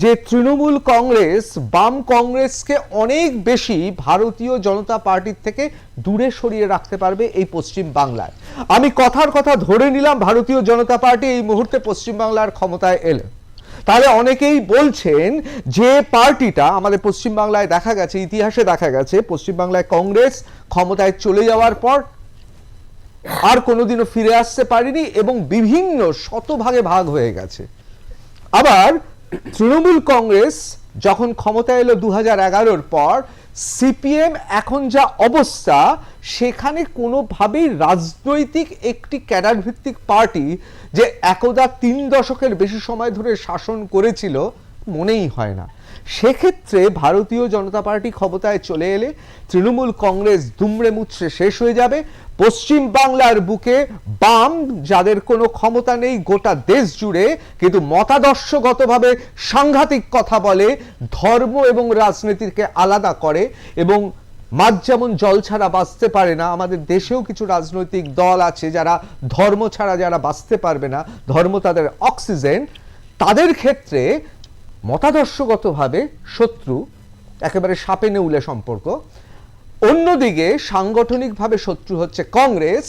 যে তৃণমূল কংগ্রেস বাম কংগ্রেসকে অনেক বেশি ভারতীয় জনতা পার্টির থেকে দূরে সরিয়ে রাখতে পারবে এই পশ্চিম বাংলায়? আমি কথার কথা ধরে নিলাম ভারতীয় জনতা পার্টি এই মুহূর্তে পশ্চিম বাংলার ক্ষমতায় এলে, তাহলে অনেকেই বলছেন যে পার্টিটা আমাদের পশ্চিমবাংলায় দেখা গেছে, ইতিহাসে দেখা গেছে, পশ্চিমবাংলায় কংগ্রেস ক্ষমতায় চলে যাওয়ার পর আর কোনোদিনও ফিরে আসতে পারেনি এবং বিভিন্ন শতভাগে ভাগ হয়ে গেছে। আবার তৃণমূল কংগ্রেস যখন ক্ষমতায় এলো 2011-র পর, সিপিএম এখন যা অবস্থা, সেখানে কোনোভাবেই রাজনৈতিক একটি ক্যাডার ভিত্তিক পার্টি যে একদা 3 দশকের বেশি সময় ধরে শাসন করেছিল মনেই হয় না। সেক্ষেত্রে ভারতীয় জনতা পার্টি ক্ষমতায় চলে এলে তৃণমূল কংগ্রেস দুমড়ে মুচড়ে শেষ হয়ে যাবে। পশ্চিম বাংলার বুকে বাম, যাদের কোনো ক্ষমতা নেই গোটা দেশ জুড়ে, কিন্তু মতাদর্শগতভাবে সাংঘাতিক কথা বলে, ধর্ম এবং রাজনীতিকে আলাদা করে, এবং মাছ যেমন জল ছাড়া বাঁচতে পারে না, আমাদের দেশেও কিছু রাজনৈতিক দল আছে যারা ধর্ম ছাড়া যারা বাঁচতে পারবে না, ধর্ম তাদের অক্সিজেন, তাদের ক্ষেত্রে মতাদর্শগতভাবে শত্রু, একেবারে সাপে নেউলে সম্পর্ক। অন্যদিকে সাংগঠনিকভাবে শত্রু হচ্ছে কংগ্রেস।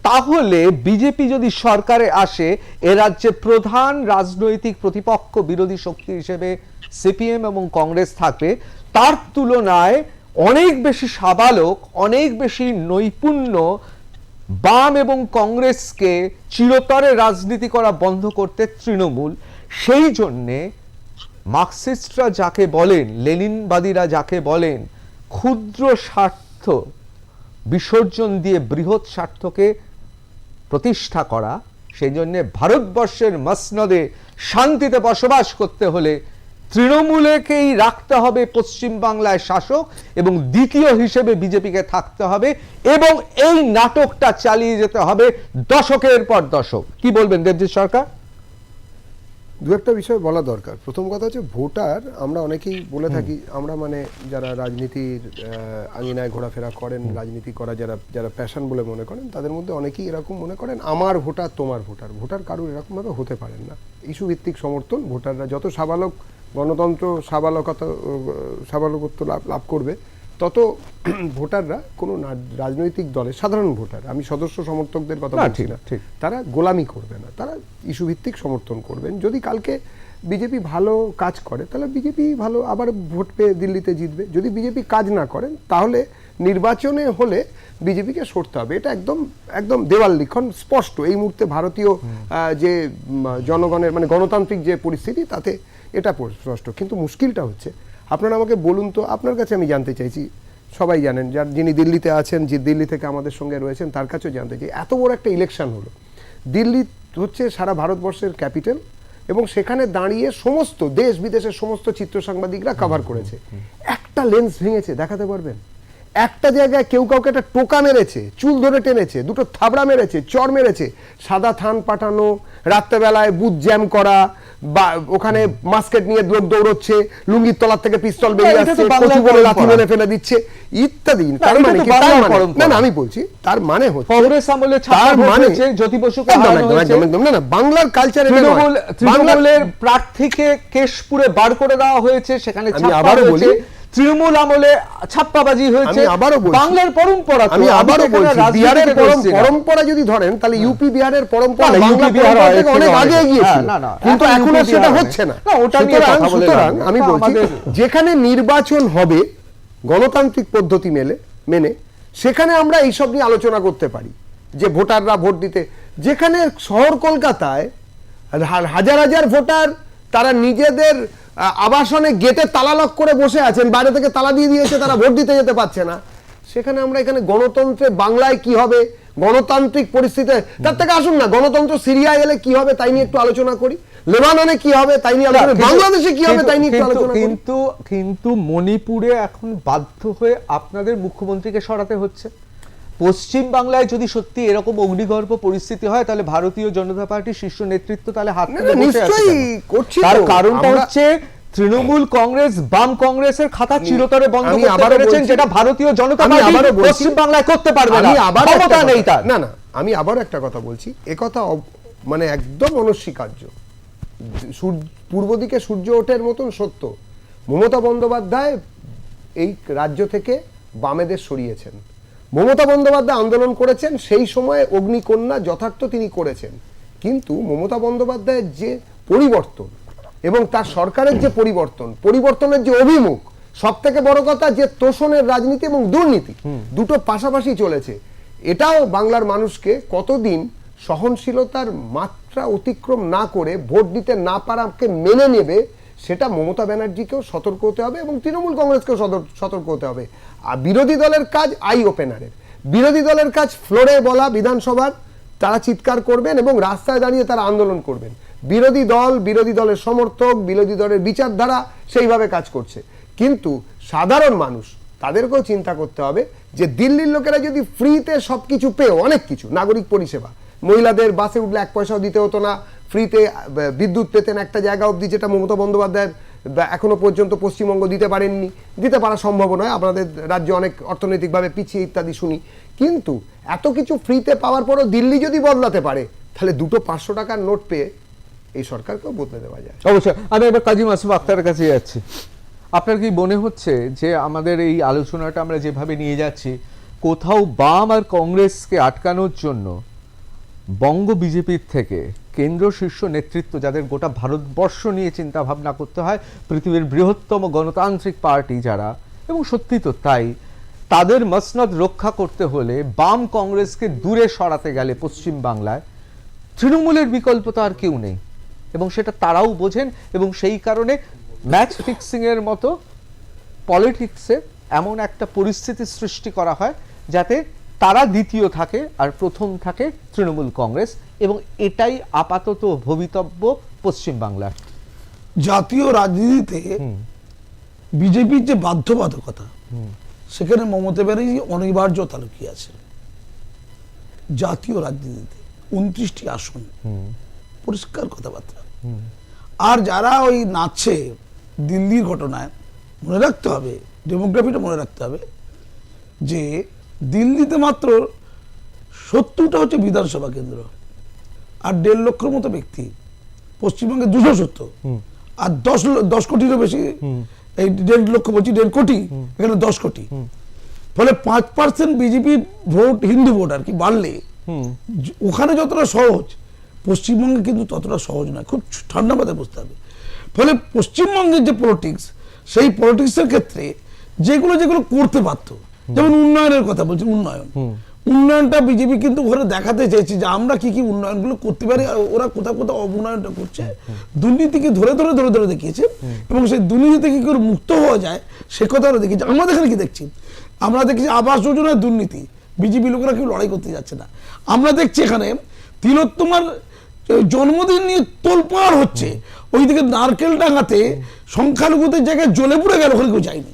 তাহলে বিজেপি যদি সরকারে আসে, এ রাজ্যে প্রধান রাজনৈতিক প্রতিপক্ষ বিরোধী শক্তি হিসেবে সিপিএম এবং কংগ্রেস থাকবে। তার তুলনায় অনেক বেশি সাবালক, অনেক বেশি নৈপুণ্য বাম এবং কংগ্রেসকে চিরতরে রাজনীতি করা বন্ধ করতে তৃণমূল। সেই জন্যে মার্কসিস্টরা যাকে বলেন, লেনিনবাদীরা যাকে বলেন, ক্ষুদ্র স্বার্থ বিসর্জন দিয়ে বৃহৎ স্বার্থকে প্রতিষ্ঠা করা, সেই জন্য ভারতবর্ষের মসনদে শান্তিতে বসবাস করতে হলে তৃণমূলকেই রাখতে হবে পশ্চিম বাংলায় শাসক, এবং দ্বিতীয় হিসেবে বিজেপিকে থাকতে হবে, এবং এই নাটকটা চালিয়ে যেতে হবে দশকের পর দশক। কি বলবেন দেবজিৎ সরকার? দু একটা বিষয় বলা দরকার। প্রথম কথা হচ্ছে ভোটার, আমরা অনেকেই বলে থাকি, আমরা মানে যারা রাজনীতির আঙিনায় ঘোরাফেরা করেন, রাজনীতি করা যারা প্যাশন বলে মনে করেন, তাদের মধ্যে অনেকেই এরকম মনে করেন আমার ভোটার তোমার ভোটার। ভোটার কারোর এরকমভাবে হতে পারেন না। ইস্যু ভিত্তিক সমর্থন, ভোটাররা যত সাবালক, গণতন্ত্র সাবালকত্ব লাভ করবে, তত ভোটাররা কোনো রাজনৈতিক দলের, সাধারণ ভোটার, আমি সদস্য সমর্থকদের কথা বলছি না, তারা গোলামি করবে না, তারা ইস্যু ভিত্তিক সমর্থন করবেন। যদি কালকে বিজেপি ভালো কাজ করে তাহলে বিজেপি ভালো আবার ভোট পেয়ে দিল্লিতে জিতবে। যদি বিজেপি কাজ না করেন তাহলে নির্বাচনে হলে বিজেপিকে সরতে হবে। এটা একদম দেওয়াল লিখন স্পষ্ট। এই মুহূর্তে ভারতীয় যে জনগণের মানে গণতান্ত্রিক যে পরিস্থিতি, তাতে এটা স্পষ্ট। কিন্তু মুশকিলটা হচ্ছে, আপনারা আমাকে বলুন তো, আপনার কাছে আমি জানতে চাইছি, সবাই জানেন, যিনি দিল্লিতে আছেন, যে দিল্লি থেকে আমাদের সঙ্গে রয়েছেন, তার কাছেও জানতে চাই, এত বড় একটা ইলেকশন হলো, দিল্লি হচ্ছে সারা ভারতবর্ষের ক্যাপিটাল, এবং সেখানে দাঁড়িয়ে সমস্ত দেশ বিদেশের সমস্ত চিত্র সাংবাদিকরা কভার করেছে। একটা লেন্স ভেঙেছে, দেখাতে পারবেন? একটা জায়গায় কেউ কাউকে একটা টোকা মেরেছে, চুল ধরে টেনেছে, দুটো থাবড়া মেরেছে, চড় মেরেছে, সাদা থান পাঠানো, রাত্রেবেলায় বুথ জ্যাম করা, বা ওখানে মাস্কেট নিয়ে লোক দৌড়চ্ছে, লুঙ্গির তলার থেকে পিস্তল বেরিয়ে আসছে, কচু বলে লাথি মেরে ফেলে দিচ্ছে, ইত্যাদি। তার মানে কি? না আমি বলছি তার মানে হচ্ছে কংগ্রেস আমলে তার মানে জ্যোতি বসুকে একদম না, বাংলার কালচারে তৃণমূলের প্রার্থীকে কেশপুরে বার করে দেওয়া হয়েছে, সেখানে আমি আবারও বলি, তৃণমূল আমলে ছাপ্পাবাজি হয়েছে, আমি আবারও বলছি, বাংলার পরম্পরা তো, আমি আবারও তো এখানে বলছি, রাজনীতি বিহারের থেকে বলছি না। পরম্পরা যদি ধরেন তাহলে ইউপি বিহারের পরম্পরা না, বাংলা UP বিহার পরম্পরা হয়, থেকে অনেক আগে গিয়েছিল, না, না, কিন্তু এখন এখন আর UP সেটা বিহার হচ্ছে না। না, ওটা নিয়ে কথা বলে সুতরাং লাভ নেই। আমি এটা বলছি আমাদের- যেখানে নির্বাচন হবে গণতান্ত্রিক পদ্ধতি মেনে সেখানে আমরা এইসব নিয়ে আলোচনা করতে পারি, যে ভোটাররা ভোট দিতে, যেখানে শহর কলকাতায় হাজার হাজার ভোটার তারা নিজেদের আবাসনে গেটে তালা লক করে বসে আছেন, বাইরে থেকে তালা দিয়ে দিয়েছে, তারা ভোট দিতে যেতে পারছে না। সেখানে আমরা এখানে গণতন্ত্রে বাংলায় কি হবে, গণতান্ত্রিক পরিস্থিতি, তার থেকে আসুন না গণতন্ত্র সিরিয়ায় এলে কি হবে তাই নিয়ে একটু আলোচনা করি, লেবাননে কি হবে তাই নিয়ে আলোচনা করি, বাংলাদেশে কি হবে তাই নিয়ে একটু আলোচনা করি। কিন্তু মণিপুরে এখন বাধ্য হয়ে আপনাদের মুখ্যমন্ত্রীকে সরাতে হচ্ছে। পশ্চিম বাংলায় যদি সত্যি এরকম অগ্নিগর্ভ পরিস্থিতি হয় তাহলে ভারতীয় জনতা পার্টির শীর্ষ নেতৃত্ব তাহলে হাত তুলে বসে আছে নিশ্চয়ই কেন? করছি তার তো, কারণটা আমরা- হচ্ছে তৃণমূল কংগ্রেস বাম কংগ্রেসের খাতা চিরতরে বন্ধ আমি করতে আবারও পেরেছেন, বলছি- যেটা ভারতীয় জনতা আমি পার্টি আবারও বলছি- পশ্চিম বাংলায় করতে পারবে না, আমি আবার ক্ষমতা নেই তার। না না, আমি আবার একটা কথা বলছি, একথা মানে একদম অনস্বীকার্য, পূর্ব দিকে সূর্য ওঠের মতন সত্য। মমতা বন্দ্যোপাধ্যায় এই রাজ্য থেকে বামেদের সরিয়েছেন, মমতা বন্দ্যোপাধ্যায় আন্দোলন করেছেন, সেই সময়ে অগ্নিকন্যা যথার্থ তিনি করেছেন, কিন্তু মমতা বন্দ্যোপাধ্যায়ের যে পরিবর্তন এবং তার সরকারের যে পরিবর্তনের যে অভিমুখ, সব থেকে বড় কথা যে তোষণের রাজনীতি এবং দুর্নীতি দুটো পাশাপাশি চলেছে, এটাও বাংলার মানুষকে কতদিন সহনশীলতার মাত্রা অতিক্রম না করে ভোট দিতে না পারাকে মেনে নেবে, সেটা মমতা ব্যানার্জিকেও সতর্ক হতে হবে এবং তৃণমূল কংগ্রেসকেও সতর্ক হতে হবে। আর বিরোধী দলের কাজ আই ওপেনারের, বিরোধী দলের কাজ ফ্লোরে বলা, বিধানসভার তারা চিৎকার করবেন এবং রাস্তায় দাঁড়িয়ে তারা আন্দোলন করবেন। বিরোধী দলের সমর্থক, বিরোধী দলের বিচারধারা সেইভাবে কাজ করছে, কিন্তু সাধারণ মানুষ তাদেরকেও চিন্তা করতে হবে যে দিল্লির লোকেরা যদি ফ্রিতে সবকিছু পেয়েও, অনেক কিছু নাগরিক পরিষেবা, মহিলাদের বাসে উঠলে 1 পয়সাও দিতে হতো না, ফ্রিতে বিদ্যুৎ পেতেন একটা জায়গা অবধি, যেটা মমতা বন্দ্যোপাধ্যায়ের এখনো পর্যন্ত পশ্চিমবঙ্গ দিতে পারেননি, দিতে পারা সম্ভব নয়, আপনাদের রাজ্য অনেক অর্থনৈতিকভাবে পিছিয়ে ইত্যাদি শুনি, কিন্তু এত কিছু ফ্রিতে পাওয়ার পরও দিল্লি যদি বদলাতে পারে তাহলে দুটো 500 টাকার নোট পেয়ে এই সরকারকেও বদলে দেওয়া যায়। অবশ্যই। আমি এবার কাজী মাসুম আক্তারের কাছে যাচ্ছি। আপনার কি মনে হচ্ছে যে আমাদের এই আলোচনাটা আমরা যেভাবে নিয়ে যাচ্ছি, কোথাও বাম আর কংগ্রেসকে আটকানোর জন্য বঙ্গ বিজেপির থেকে কেন্দ্র শীর্ষ নেতৃত্ব, যাদের গোটা ভারতবর্ষ নিয়ে চিন্তা ভাবনা করতে হয়, পৃথিবীর বৃহত্তম গণতান্ত্রিক পার্টি যারা, এবং সত্যি তো তাই, তাদের মসনদ রক্ষা করতে হলে বাম কংগ্রেসকে দূরে সরাতে গেলে পশ্চিম বাংলায় তৃণমূলের বিকল্প তো আর কেউ নেই, এবং সেটা তারাও বোঝেন, এবং সেই কারণে ম্যাচ ফিক্সিং এর মতো পলিটিক্সে এমন একটা পরিস্থিতি সৃষ্টি করা হয় যাতে তারা দ্বিতীয় থাকে আর প্রথম থাকে তৃণমূল কংগ্রেস, এবং এটাই আপাতত ভবিতব্য পশ্চিম বাংলার। জাতীয় রাজনীতিতে বিজেপির যে বাধ্যবাধকতা, সেখানে মমতা ব্যানার্জি অনিবার্যতা লুকিয়ে আছে। জাতীয় রাজনীতিতে 29টি আসন, পরিষ্কার কথাবার্তা। আর যারা ওই নাচছে দিল্লির ঘটনায়, মনে রাখতে হবে, ডেমোগ্রাফিটা মনে রাখতে হবে যে দিল্লিতে মাত্র 70টা হচ্ছে বিধানসভা কেন্দ্র, আর 1.5 লক্ষের মতো ব্যক্তি, পশ্চিমবঙ্গে 270, আর 10 কোটিরও বেশি, এই 1.5 লক্ষ বলছি, 1.5 কোটি, এখানে 10 কোটি, ফলে 5% বিজেপির ভোট, হিন্দু ভোট আর কি, বাড়লে ওখানে যতটা সহজ, পশ্চিমবঙ্গে কিন্তু ততটা সহজ নয়, খুব ঠান্ডা মাথায় বুঝতে হবে। ফলে পশ্চিমবঙ্গের যে পলিটিক্স, সেই পলিটিক্সের ক্ষেত্রে যেগুলো করতে পারতো, যেমন উন্নয়নের কথা বলছি, উন্নয়নটা বিজেপি কিন্তু ওখানে দেখাতে চেয়েছে যে আমরা কি কি উন্নয়নগুলো করতে পারি, আর ওরা কোথাও কোথাও অবনয়নটা করছে, দুর্নীতিকে ধরে দেখিয়েছে, এবং সেই দুর্নীতি থেকে কি করে মুক্ত হওয়া যায় সে কথা ওরা দেখিয়েছে। আমাদের এখানে কি দেখছি, আমরা দেখছি আবাস যোজনার দুর্নীতি, বিজেপি লোকেরা কেউ লড়াই করতে যাচ্ছে না। আমরা দেখছি এখানে তিলোত্তমার জন্মদিন নিয়ে তোলপাড় হচ্ছে, ওইদিকে নারকেল ডাঙাতে সংখ্যালঘুদের জায়গায় জ্বলে পুড়ে গেল, ওখানে কেউ যায়নি।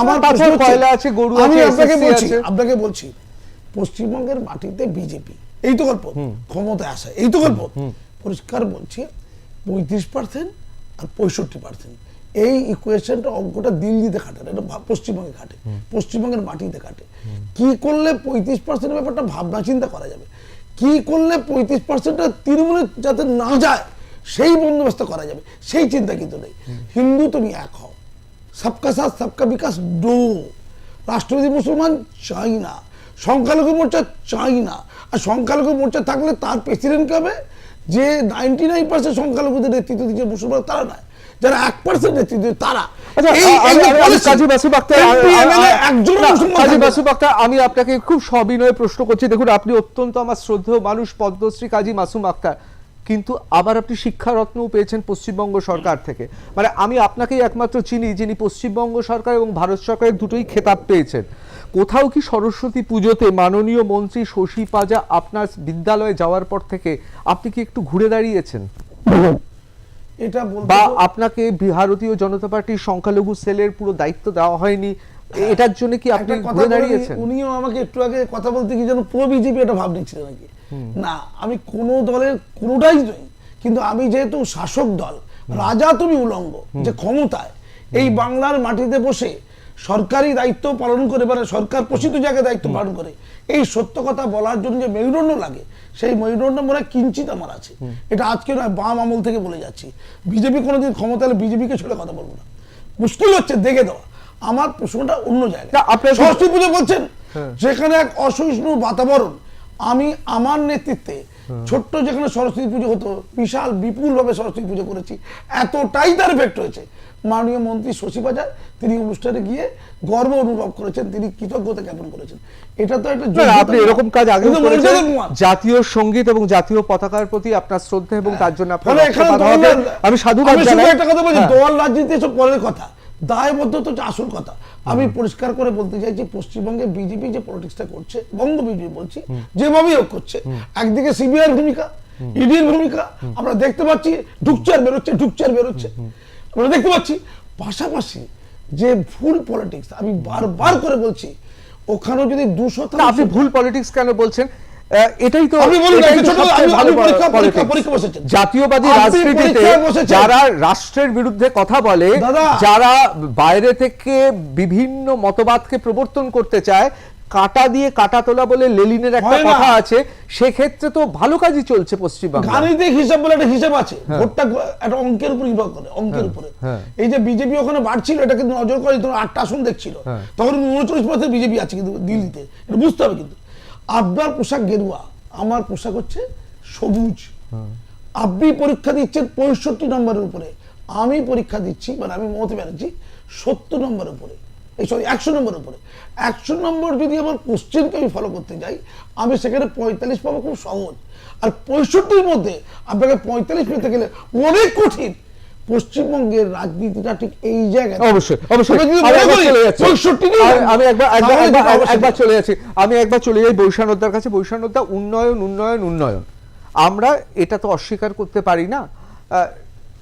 আমার কয়লা আছে, গরু আমি আছে, আপনাকে বলছি পশ্চিমবঙ্গের মাটিতে বিজেপি, এই তো গল্প, ক্ষমতায় আসা, এই তো গল্প, পরিষ্কার বলছি 35% আর 65%, এই ইকুয়েশনটা, অঙ্কটা দিল্লিতে খাটে না, এটা পশ্চিমবঙ্গে খাটে, পশ্চিমবঙ্গের মাটিতে খাটে। কি করলে 35% ব্যাপারটা ভাবনা চিন্তা করা যাবে, কি করলে 35%টা তৃণমূলে যাতে না যায় সেই বন্দোবস্ত করা যাবে, সেই চিন্তা কিন্তু নেই। হিন্দু তুমি এক হও, সবকা সাথ সবকা বিকাশ ডো, রাষ্ট্রবাদী মুসলমান চাই না, সংখ্যালঘু মোর্চা চাই না। আর সংখ্যালঘু মোর্চা থাকলে তার প্রেসিডেন্ট হবে যে 99% সংখ্যালঘুদের নেতৃত্ব দিচ্ছে মুসলমান, তারা নয়, যারা 1% নেতৃত্ব তারা। আমি আপনাকে খুব সবিনয়ে প্রশ্ন করছি, দেখুন আপনি অত্যন্ত আমার শ্রদ্ধেয় মানুষ, পদ্মশ্রী কাজী মাসুম আক্তার, কিন্তু আবার আপনি শিক্ষারত্নও পেয়েছেন পশ্চিমবঙ্গ সরকার থেকে। মানে আমি আপনাকেই একমাত্র চিনি যিনি পশ্চিমবঙ্গ সরকার এবং ভারত সরকারের দুটোই খেতাব পেয়েছেন। কোথাও কি সরস্বতী পুজোতে মাননীয় মন্ত্রী শশী পাজা আপনার বিদ্যালয়ে যাওয়ার পর থেকে আপনি কি একটু ঘুরে দাঁড়িয়েছেন? এটা বা আপনাকে ভারতীয় জনতা পার্টির সংখ্যালঘু সেলের পুরো দায়িত্ব দেওয়া হয়নি, এটার জন্য কি আপনি ঘুরে দাঁড়িয়েছেন? উনিও আমাকে একটু আগে কথা বলতে কি যেন প্রো বিজেপি এটা ভাব নিচ্ছিল নাকি। না, আমি কোন দলের কোনোটাই নই, কিন্তু আমি যেহেতু শাসক দল, রাজা তুমি উলঙ্গ, যে ক্ষমতায় এই বাংলার মাটিতে বসে সরকারি দায়িত্ব পালন করে, মানে সরকার পোষিত জায়গায় দায়িত্ব পালন করে, এই সত্য কথা বলার জন্য যে মেরুদণ্ড লাগে, সেই মেরুদণ্ড মনে হয় কিঞ্চিত আমার আছে। এটা আজকে নয়, বাম আমল থেকে বলে যাচ্ছি। বিজেপি কোনোদিন ক্ষমতা হলে বিজেপিকে ছেড়ে কথা বলবো না, মুশকিল হচ্ছে দেখে দেওয়া। আমার প্রশ্নটা অন্য জায়গায়। সরস্বতী পুজো বলছেন, যেখানে এক অসহিষ্ণু বাতাবরণ, আমি আমার নেতৃত্বে ছোট্ট যেখানে সরস্বতী পুজো হতো, বিশাল বিপুল ভাবে সরস্বতী পুজো করেছি, এতটাই তার এফেক্ট হয়েছে। মাননীয় মন্ত্রী শশী পাজা তিনি অনুষ্ঠানে গিয়ে গর্ব অনুভব করেছেন, তিনি কৃতজ্ঞতা জ্ঞাপন করেছেন। এটা তো একটা আপনি এরকম কাজ আগে করেছেন, জাতীয় সঙ্গীত এবং জাতীয় পতাকার প্রতি আপনার শ্রদ্ধা এবং তার জন্য আমি সাধুবাদ জানাই। একটা কথা বলছি, দল রাজনীতি এসব পরের কথা, দায়বদ্ধতা হচ্ছে আসল কথা। আমি পরিষ্কার করে বলতে চাই যে পশ্চিমবঙ্গে বিজেপি যে পলিটিক্সটা করছে, বঙ্গ বিজেপি বলছি, যেভাবেই হোক করছে, একদিকে সিবিআইয়ের ভূমিকা, ইডির ভূমিকা আমরা দেখতে পাচ্ছি, ঢুকছে আর বেরোচ্ছে, ঢুকছে আর বেরোচ্ছে আমরা দেখতে পাচ্ছি। পাশাপাশি যে ভুল পলিটিক্স, আমি বারবার করে বলছি, ওখানেও যদি 200, আপনি ভুল পলিটিক্স কেন বলছেন? এটাই তো জাতীয়বাদী রাজনীতিতে যারা রাষ্ট্রের বিরুদ্ধে কথা বলে, যারা বাইরে থেকে বিভিন্ন মতবাদকে প্রবর্তন করতে চায়, কাটা দিয়ে কাটা তোলা বলে লেলিনের একটা কথা আছে, সেক্ষেত্রে তো ভালো কাজই চলছে পশ্চিমবঙ্গে। গাণিতিক হিসাব বলে একটা হিসাব আছে, ভোটটা একটা অঙ্কের উপর নির্ভর করে, অঙ্কের উপরে। এই যে বিজেপি ওখানে বাড়ছিল, এটা কিন্তু নজর করে, তখন 8টা আসন দেখছিল, তখন 39% বিজেপি আছে কিন্তু দিল্লিতে, এটা বুঝতে হবে। কিন্তু আপনার পোশাক গেরুয়া, আমার পোশাক হচ্ছে সবুজ। আপনি পরীক্ষা দিচ্ছেন 65 নম্বরের উপরে, আমি পরীক্ষা দিচ্ছি, মানে আমি মমতা ব্যানার্জি 70 নম্বরের উপরে, এই সরি 100 নম্বরের উপরে। 100 নম্বর যদি আমার কোশ্চেনকে আমি ফলো করতে যাই, আমি সেখানে 45 পাবো, খুব সহজ। আর 65-র মধ্যে আপনাকে 45 পেতে গেলে অনেক কঠিন। পশ্চিমবঙ্গের রাজনীতিটা ঠিক এই জায়গায়। অবশ্যই অবশ্যই আমি একবার চলে যাই বৈশানদার কাছে। বৈশানদা, উন্নয়ন উন্নয়ন উন্নয়ন, আমরা এটা তো অস্বীকার করতে পারি না।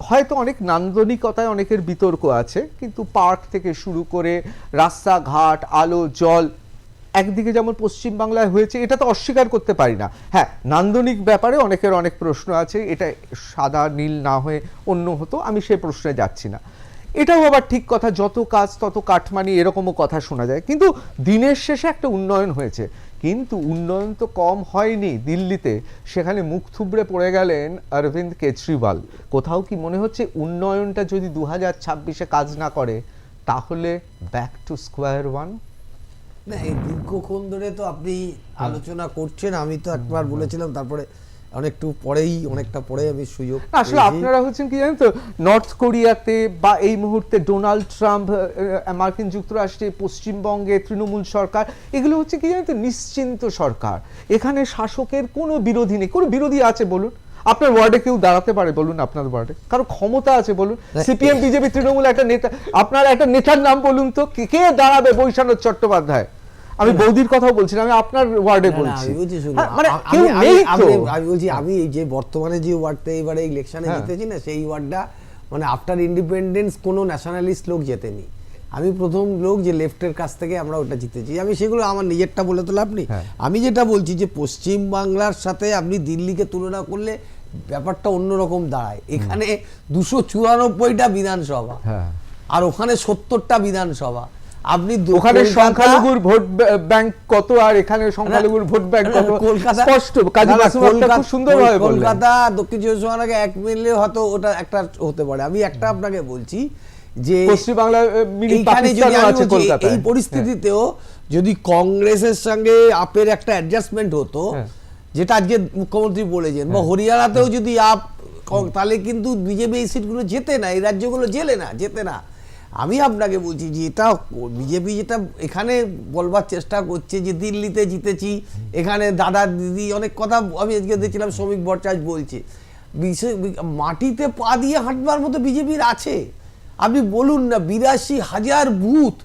হয়তো অনেক নান্দনিকতায় অনেকের বিতর্ক আছে, কিন্তু পার্ক থেকে শুরু করে রাস্তাঘাট, আলো জল, একদিকে যেমন পশ্চিমবাংলায় হয়েছে, এটা তো অস্বীকার করতে পারি না। হ্যাঁ, নান্দনিক ব্যাপারে অনেকের অনেক প্রশ্ন আছে, এটা সাদা নীল না হয়ে অন্য হতো, আমি সে প্রশ্নে যাচ্ছি না। এটাও আবার ঠিক কথা, যত কাজ তত কাটমানি, এরকমও কথা শোনা যায়। কিন্তু দিনের শেষে একটা উন্নয়ন হয়েছে, কিন্তু উন্নয়ন তো কম হয়নি দিল্লিতে, সেখানে মুখ থুবড়ে পড়ে গেলেন অরবিন্দ কেজরিওয়াল। কোথাও কি মনে হচ্ছে উন্নয়নটা যদি 2026-এ কাজ না করে, তাহলে ব্যাক টু স্কোয়ার ওয়ান? না, এই দীর্ঘক্ষণ ধরে তো আপনি আলোচনা করছেন, আমি তো একবার বলেছিলাম, তারপরে অনেকটা পরে আমি সুযোগ। আসলে আপনারা হচ্ছেন কি জানেন তো, নর্থ কোরিয়াতে বা এই মুহূর্তে ডোনাল্ড ট্রাম্প মার্কিন যুক্তরাষ্ট্রে, পশ্চিমবঙ্গে তৃণমূল সরকার, এগুলো হচ্ছে কি জানেন তো নিশ্চিন্ত সরকার। এখানে শাসকের কোনো বিরোধী নেই। কোনো বিরোধী আছে বলুন? আপনার ওয়ার্ডে কেউ দাঁড়াতে পারে বলুন? আপনার ওয়ার্ডে কারো ক্ষমতা আছে বলুন? সিপিএম, বিজেপি, তৃণমূল একটা নেতা, আপনার একটা নেতার নাম বলুন তো, কে দাঁড়াবে? বৈশানদ চট্টোপাধ্যায়। আমি বৌদির কথাও বলছি না, আমি আপনার ওয়ার্ডে বলছি। মানে আমি বলছি, আমি এই যে বর্তমানে যে ওয়ার্ডটা এবারে ইলেকশনে জিতেছি না, সেই ওয়ার্ডটা মানে আফটার ইন্ডিপেন্ডেন্স কোনো ন্যাশনালিস্ট লোক জেতেনি। আমি প্রথম লোক যে লেফটের কাছ থেকে আমরা ওটা জিতেছি। আমি সেগুলো আমার নিজেরটা বলে তো লাভ নেই। আমি যেটা বলছি যে পশ্চিমবাংলার সাথে আপনি দিল্লিকে তুলনা করলে ব্যাপারটা অন্যরকম দাঁড়ায়। এখানে 294টা বিধানসভা আর ওখানে 70টা বিধানসভা। আপনি ওখানে সংখ্যালঘুর ভোট ব্যাংক কত আর এখানে সংখ্যালঘুর ভোট ব্যাংক কত? কলকাতা স্পষ্ট, কাজী মাসুম আক্তার খুব সুন্দরভাবে বললেন। কলকাতা দক্ষিণ চব্বিশ পরগনাকে 1 মিলে হয়তো ওটা একটা হতে পারে। আমি একটা আপনাকে বলছি, যে পশ্চিমবাংলায় মিনি এইখানে যদি পাকিস্তানও আমি আছে বলছি, কলকাতায়। এই পরিস্থিতিতেও যদি কংগ্রেসের সঙ্গে আপের একটা অ্যাডজাস্টমেন্ট হতো, যেটা আজকে মুখ্যমন্ত্রী বলেছেন, বা হরিয়ানাতেও যদি আপ তাহলে কিন্তু বিজেপি এই সিটগুলো জেতে না, এই রাজ্যগুলো জেতে না। আমি আপনাকে বলছি যে এটা বিজেপি যেটা এখানে বলবার চেষ্টা করছে যে দিল্লিতে জিতেছি, এখানে দাদা দিদি অনেক কথা আমি আজকে দেখছিলাম শ্রমিক ভট্টাচার্য বলছে, মাটিতে পা দিয়ে হাঁটবার মতো বিজেপির আছে। আপনি বলুন না 82,000 বুথ,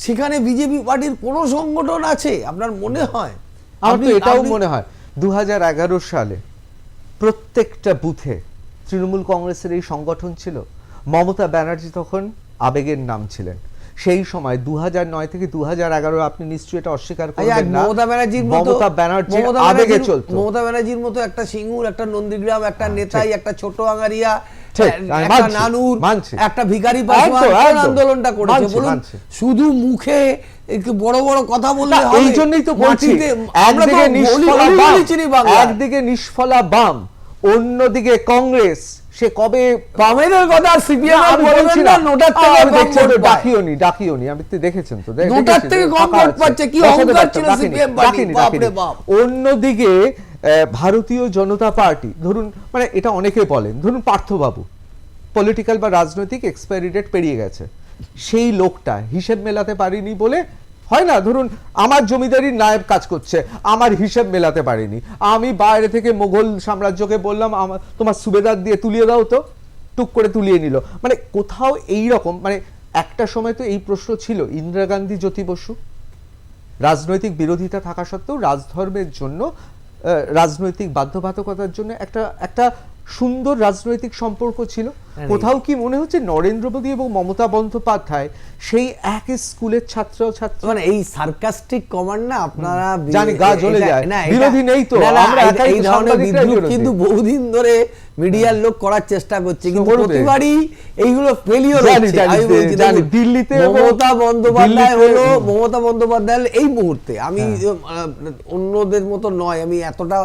সেখানে বিজেপি পার্টির কোনো সংগঠন আছে আপনার মনে হয়? আমার তো এটাও মনে হয় 2011 সালে প্রত্যেকটা বুথে তৃণমূল কংগ্রেসের এই সংগঠন ছিল। মমতা ব্যানার্জি তখন আবেগের নাম ছিলেন। সেই সময় 2009 থেকে 2011 আপনি নিশ্চয়ই এটা অস্বীকার করবেন না, মমতা ব্যানার্জির আবেগে চলতো। মমতা ব্যানার্জির মতো একটা সিঙ্গুর, একটা নন্দীগ্রাম, একটা নেতাই, একটা ছোট আঙারিয়া, একটা নানুর, একটা ভিখারি আন্দোলনটা করেছে। বলুন, শুধু মুখে বড় বড় কথা বললে হবে? এই জন্যই তো বলছি, একদিকে নিষ্ফলা বাম, অন্যদিকে কংগ্রেস। সে কবে বামের কথা সিপিএম ডাকিওনি, আমি তো দেখেছেন তো, নোটার থেকে কম ভোট পাচ্ছে, কি অহংকার ছিল সিপিএম পার্টি, বাপ রে বাপ। অন্যদিকে ভারতীয় জনতা পার্টি, ধরুন মানে এটা অনেকে বলেন, ধরুন পার্থবাবু পলিটিক্যাল বা রাজনৈতিক এক্সপায়ারি ডেট পেরিয়ে গেছে, সেই লোকটা হিসেব মেলাতে পারিনি বলে হয় না, ধরুন আমার জমিদারির নায়েব কাজ করছে, আমার হিসেব মেলাতে পারিনি, আমি বাইরে থেকে মোগল সাম্রাজ্যকে বললাম আমার তোমার সুবেদার দিয়ে তুলিয়ে দাও, তো টুক করে তুলিয়ে নিল। মানে কোথাও এই রকম, মানে একটা সময় তো এই প্রশ্ন ছিল, ইন্দিরা গান্ধী, জ্যোতি বসু রাজনৈতিক বিরোধিতা থাকা সত্ত্বেও রাজধর্মের জন্য, রাজনৈতিক বাধ্যবাধকতার জন্য একটা সুন্দর রাজনৈতিক সম্পর্ক ছিল। কোথাও কি মনে হচ্ছে নরেন্দ্র মোদী এবং মমতা বন্দ্যোপাধ্যায় সেই এক স্কুলের ছাত্র ছাত্রী? মানে এই সার্কাস্টিক কমান্ড না আপনারা জানি গা জ্বলে যায়, বিরোধী নেই তো আমরা এই ধরনের বিদ্রুপ কিন্তু বহুদিন ধরে মিডিয়ার লোক করার চেষ্টা করছে, কিন্তু প্রতিবারই এইগুলো ফেলিওর হচ্ছে। আমি বলছি দিল্লিতে মমতা বন্দ্যোপাধ্যায় এই মুহূর্তে, আমি অন্যদের মতো নয়, আমি এতটা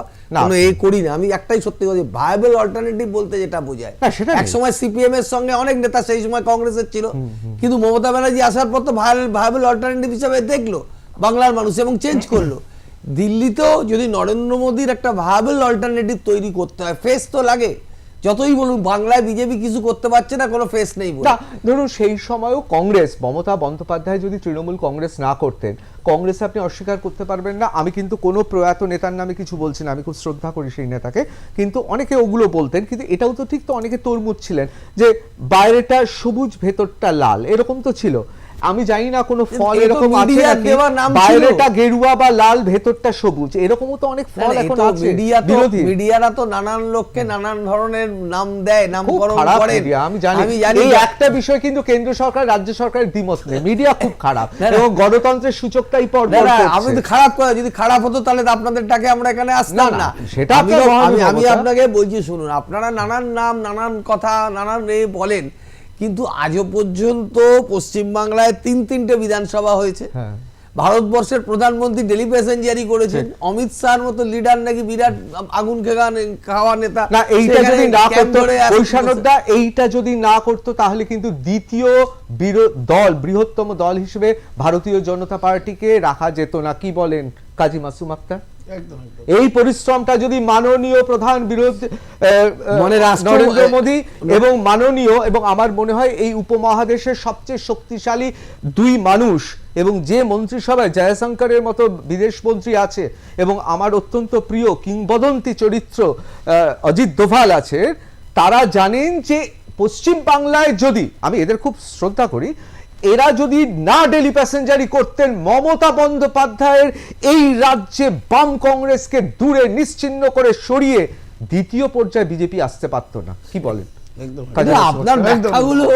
করি না, আমি একটাই সত্যি কথা, ভায়াবল অল্টারনেটিভ বলতে যেটা বোঝায়, একসময় সিপিএম এর সঙ্গে অনেক নেতা সেই সময় কংগ্রেসের ছিল, কিন্তু মমতা ব্যানার্জি আসার পর তো ভায়াবল অল্টারনেটিভ হিসেবে দেখলো বাংলার মানুষ এবং চেঞ্জ করলো। দিল্লিতেও যদি নরেন্দ্র মোদীর একটা ভায়াবল অল্টারনেটিভ তৈরি করতে হয়, ফেস তো লাগে। যতই বলুন বাংলায় বিজেপি কিছু করতে পারছে না, কোনো ফেস নেই। ধরুন সেই সময়ও কংগ্রেস, মমতা বন্দ্যোপাধ্যায় যদি তৃণমূল কংগ্রেস না করতেন, কংগ্রেস আপনি অস্বীকার করতে পারবেন না। আমি কিন্তু কোনো প্রয়াত নেতার নামে কিছু বলছি না, আমি খুব শ্রদ্ধা করি সেই নেতাকে, কিন্তু অনেকে ওগুলো বলতেন। কিন্তু এটাও তো ঠিক, তো অনেকে তরমুজ ছিলেন যে বাইরেটা সবুজ ভেতরটা লাল, এরকম তো ছিল। আমি জানি না কোনো ফল এরকম আছে নাকি বাইরেটা গেরুয়া বা লাল ভেতরটা সবুজ, এরকমও তো অনেক ফল এখন আছে। মিডিয়ারা তো নানান লোককে নানান ধরনের নাম দেয়, নামকরণ করে। আমি জানি এই একটা বিষয় কিন্তু কেন্দ্র সরকার রাজ্য সরকারের দ্বিমত নেই, মিডিয়া খুব খারাপ এবং গণতন্ত্রের সূচকটাই পর্দা। আমি তো খারাপ করে, যদি খারাপ হতো তাহলে তো আপনাদের ডাকে আমরা এখানে আসতাম না। সেটা আমি আপনাকে বলছি, শুনুন, আপনারা নানান নাম, নানান কথা, নানান বলেন, কিন্তু আজও পর্যন্ত পশ্চিমবাংলায় 3টে বিধানসভা হয়েছে। ভারতবর্ষের প্রধানমন্ত্রী ডেলি প্যাসেঞ্জারি করেছেন, অমিত শাহর মতো লিডার নাকি বিরাট আগুন খাওয়া নেতা। না, এইটা যদি না করতো, এইটা যদি না করতো তাহলে কিন্তু দ্বিতীয় দল, বৃহত্তম দল হিসেবে ভারতীয় জনতা পার্টিকে রাখা যেত না। কি বলেন কাজী মাসুম আক্তার? এই পরিশ্রমটা যদি মাননীয় প্রধান বিরোধী নরেন্দ্র মোদী এবং মাননীয়, এবং আমার মনে হয় এই উপমহাদেশের সবচেয়ে শক্তিশালী দুই মানুষ, এবং যে মন্ত্রিসভায় জয়শঙ্করের মতো বিদেশ মন্ত্রী আছে, এবং আমার অত্যন্ত প্রিয় কিংবদন্তি চরিত্র অজিত দোভাল আছে, তারা জানেন যে পশ্চিম বাংলায় যদি, আমি এদের খুব শ্রদ্ধা করি, এরা যদি না ডেলি প্যাসেঞ্জারি করতেন, মমতা বন্দ্যোপাধ্যায়ের এই রাজ্যে বাম কংগ্রেসকে দূরে নিশ্চিহ্ন করে সরিয়ে দ্বিতীয় পর্যায়ে বিজেপি আসতে পারত না। কি বলেন? আপনার ব্যাখ্যাগুলো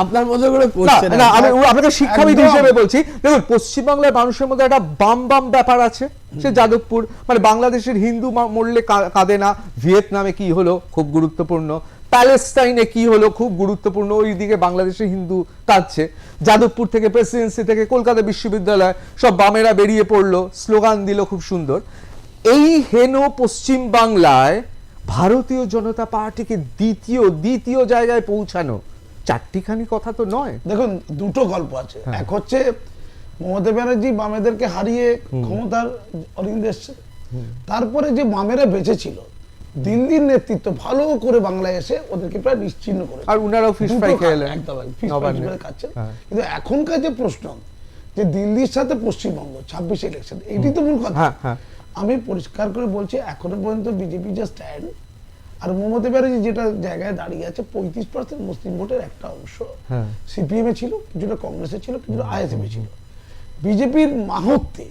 আপনার মতো করে করছেন না, আমি আপনাকে শিক্ষাবিদ হিসেবে বলছি। দেখুন, পশ্চিমবাংলার মানুষের মধ্যে একটা বাম ব্যাপার আছে। সে যাদবপুর, মানে বাংলাদেশের হিন্দু মরলে কাঁদে না, ভিয়েতনামে কি হলো খুব গুরুত্বপূর্ণ, প্যালেস্টাইনে কি হলো খুব গুরুত্বপূর্ণ, ওই দিকে বাংলাদেশের হিন্দু কাঁদছে। যাদবপুর থেকে, প্রেসিডেন্সি থেকে, কলকাতা বিশ্ববিদ্যালয়, সব বামেরা বেরিয়ে পড়লো, স্লোগান দিল খুব সুন্দর। এই হেন পশ্চিম বাংলায় ভারতীয় জনতা পার্টিকে দ্বিতীয় জায়গায় পৌঁছানো চারটিখানি কথা তো নয়। দেখুন দুটো গল্প আছে, এক হচ্ছে মমতা ব্যানার্জি বামেদেরকে হারিয়ে ক্ষমতার অরিন্দে এসছে, তারপরে যে বামেরা বেঁচে ছিল দিল্লির নেতৃত্ব ভালো করে বাংলায় এসে ওদেরকে প্রায় নিশ্চিহ্ন করে, আর উনারাও ফিশ ফ্রাই খেলেন, একদম ফিশ ফ্রাই করে খাচ্ছেন। কিন্তু এখনকার যে প্রশ্ন যে দিল্লির সাথে পশ্চিমবঙ্গ 26 ইলেকশন, এইটি তো মূল কথা। আমি পরিষ্কার করে বলছি এখনো পর্যন্ত বিজেপি যে স্ট্যান্ড আর মমতা ব্যানার্জি যেটা জায়গায় দাঁড়িয়ে আছে, 35% মুসলিম ভোটের একটা অংশ সিপিএম এ ছিল, কিছুটা কংগ্রেসে ছিল, কিছুটা আইএসএফ এ ছিল। বিজেপির মাহাত্ম্যে,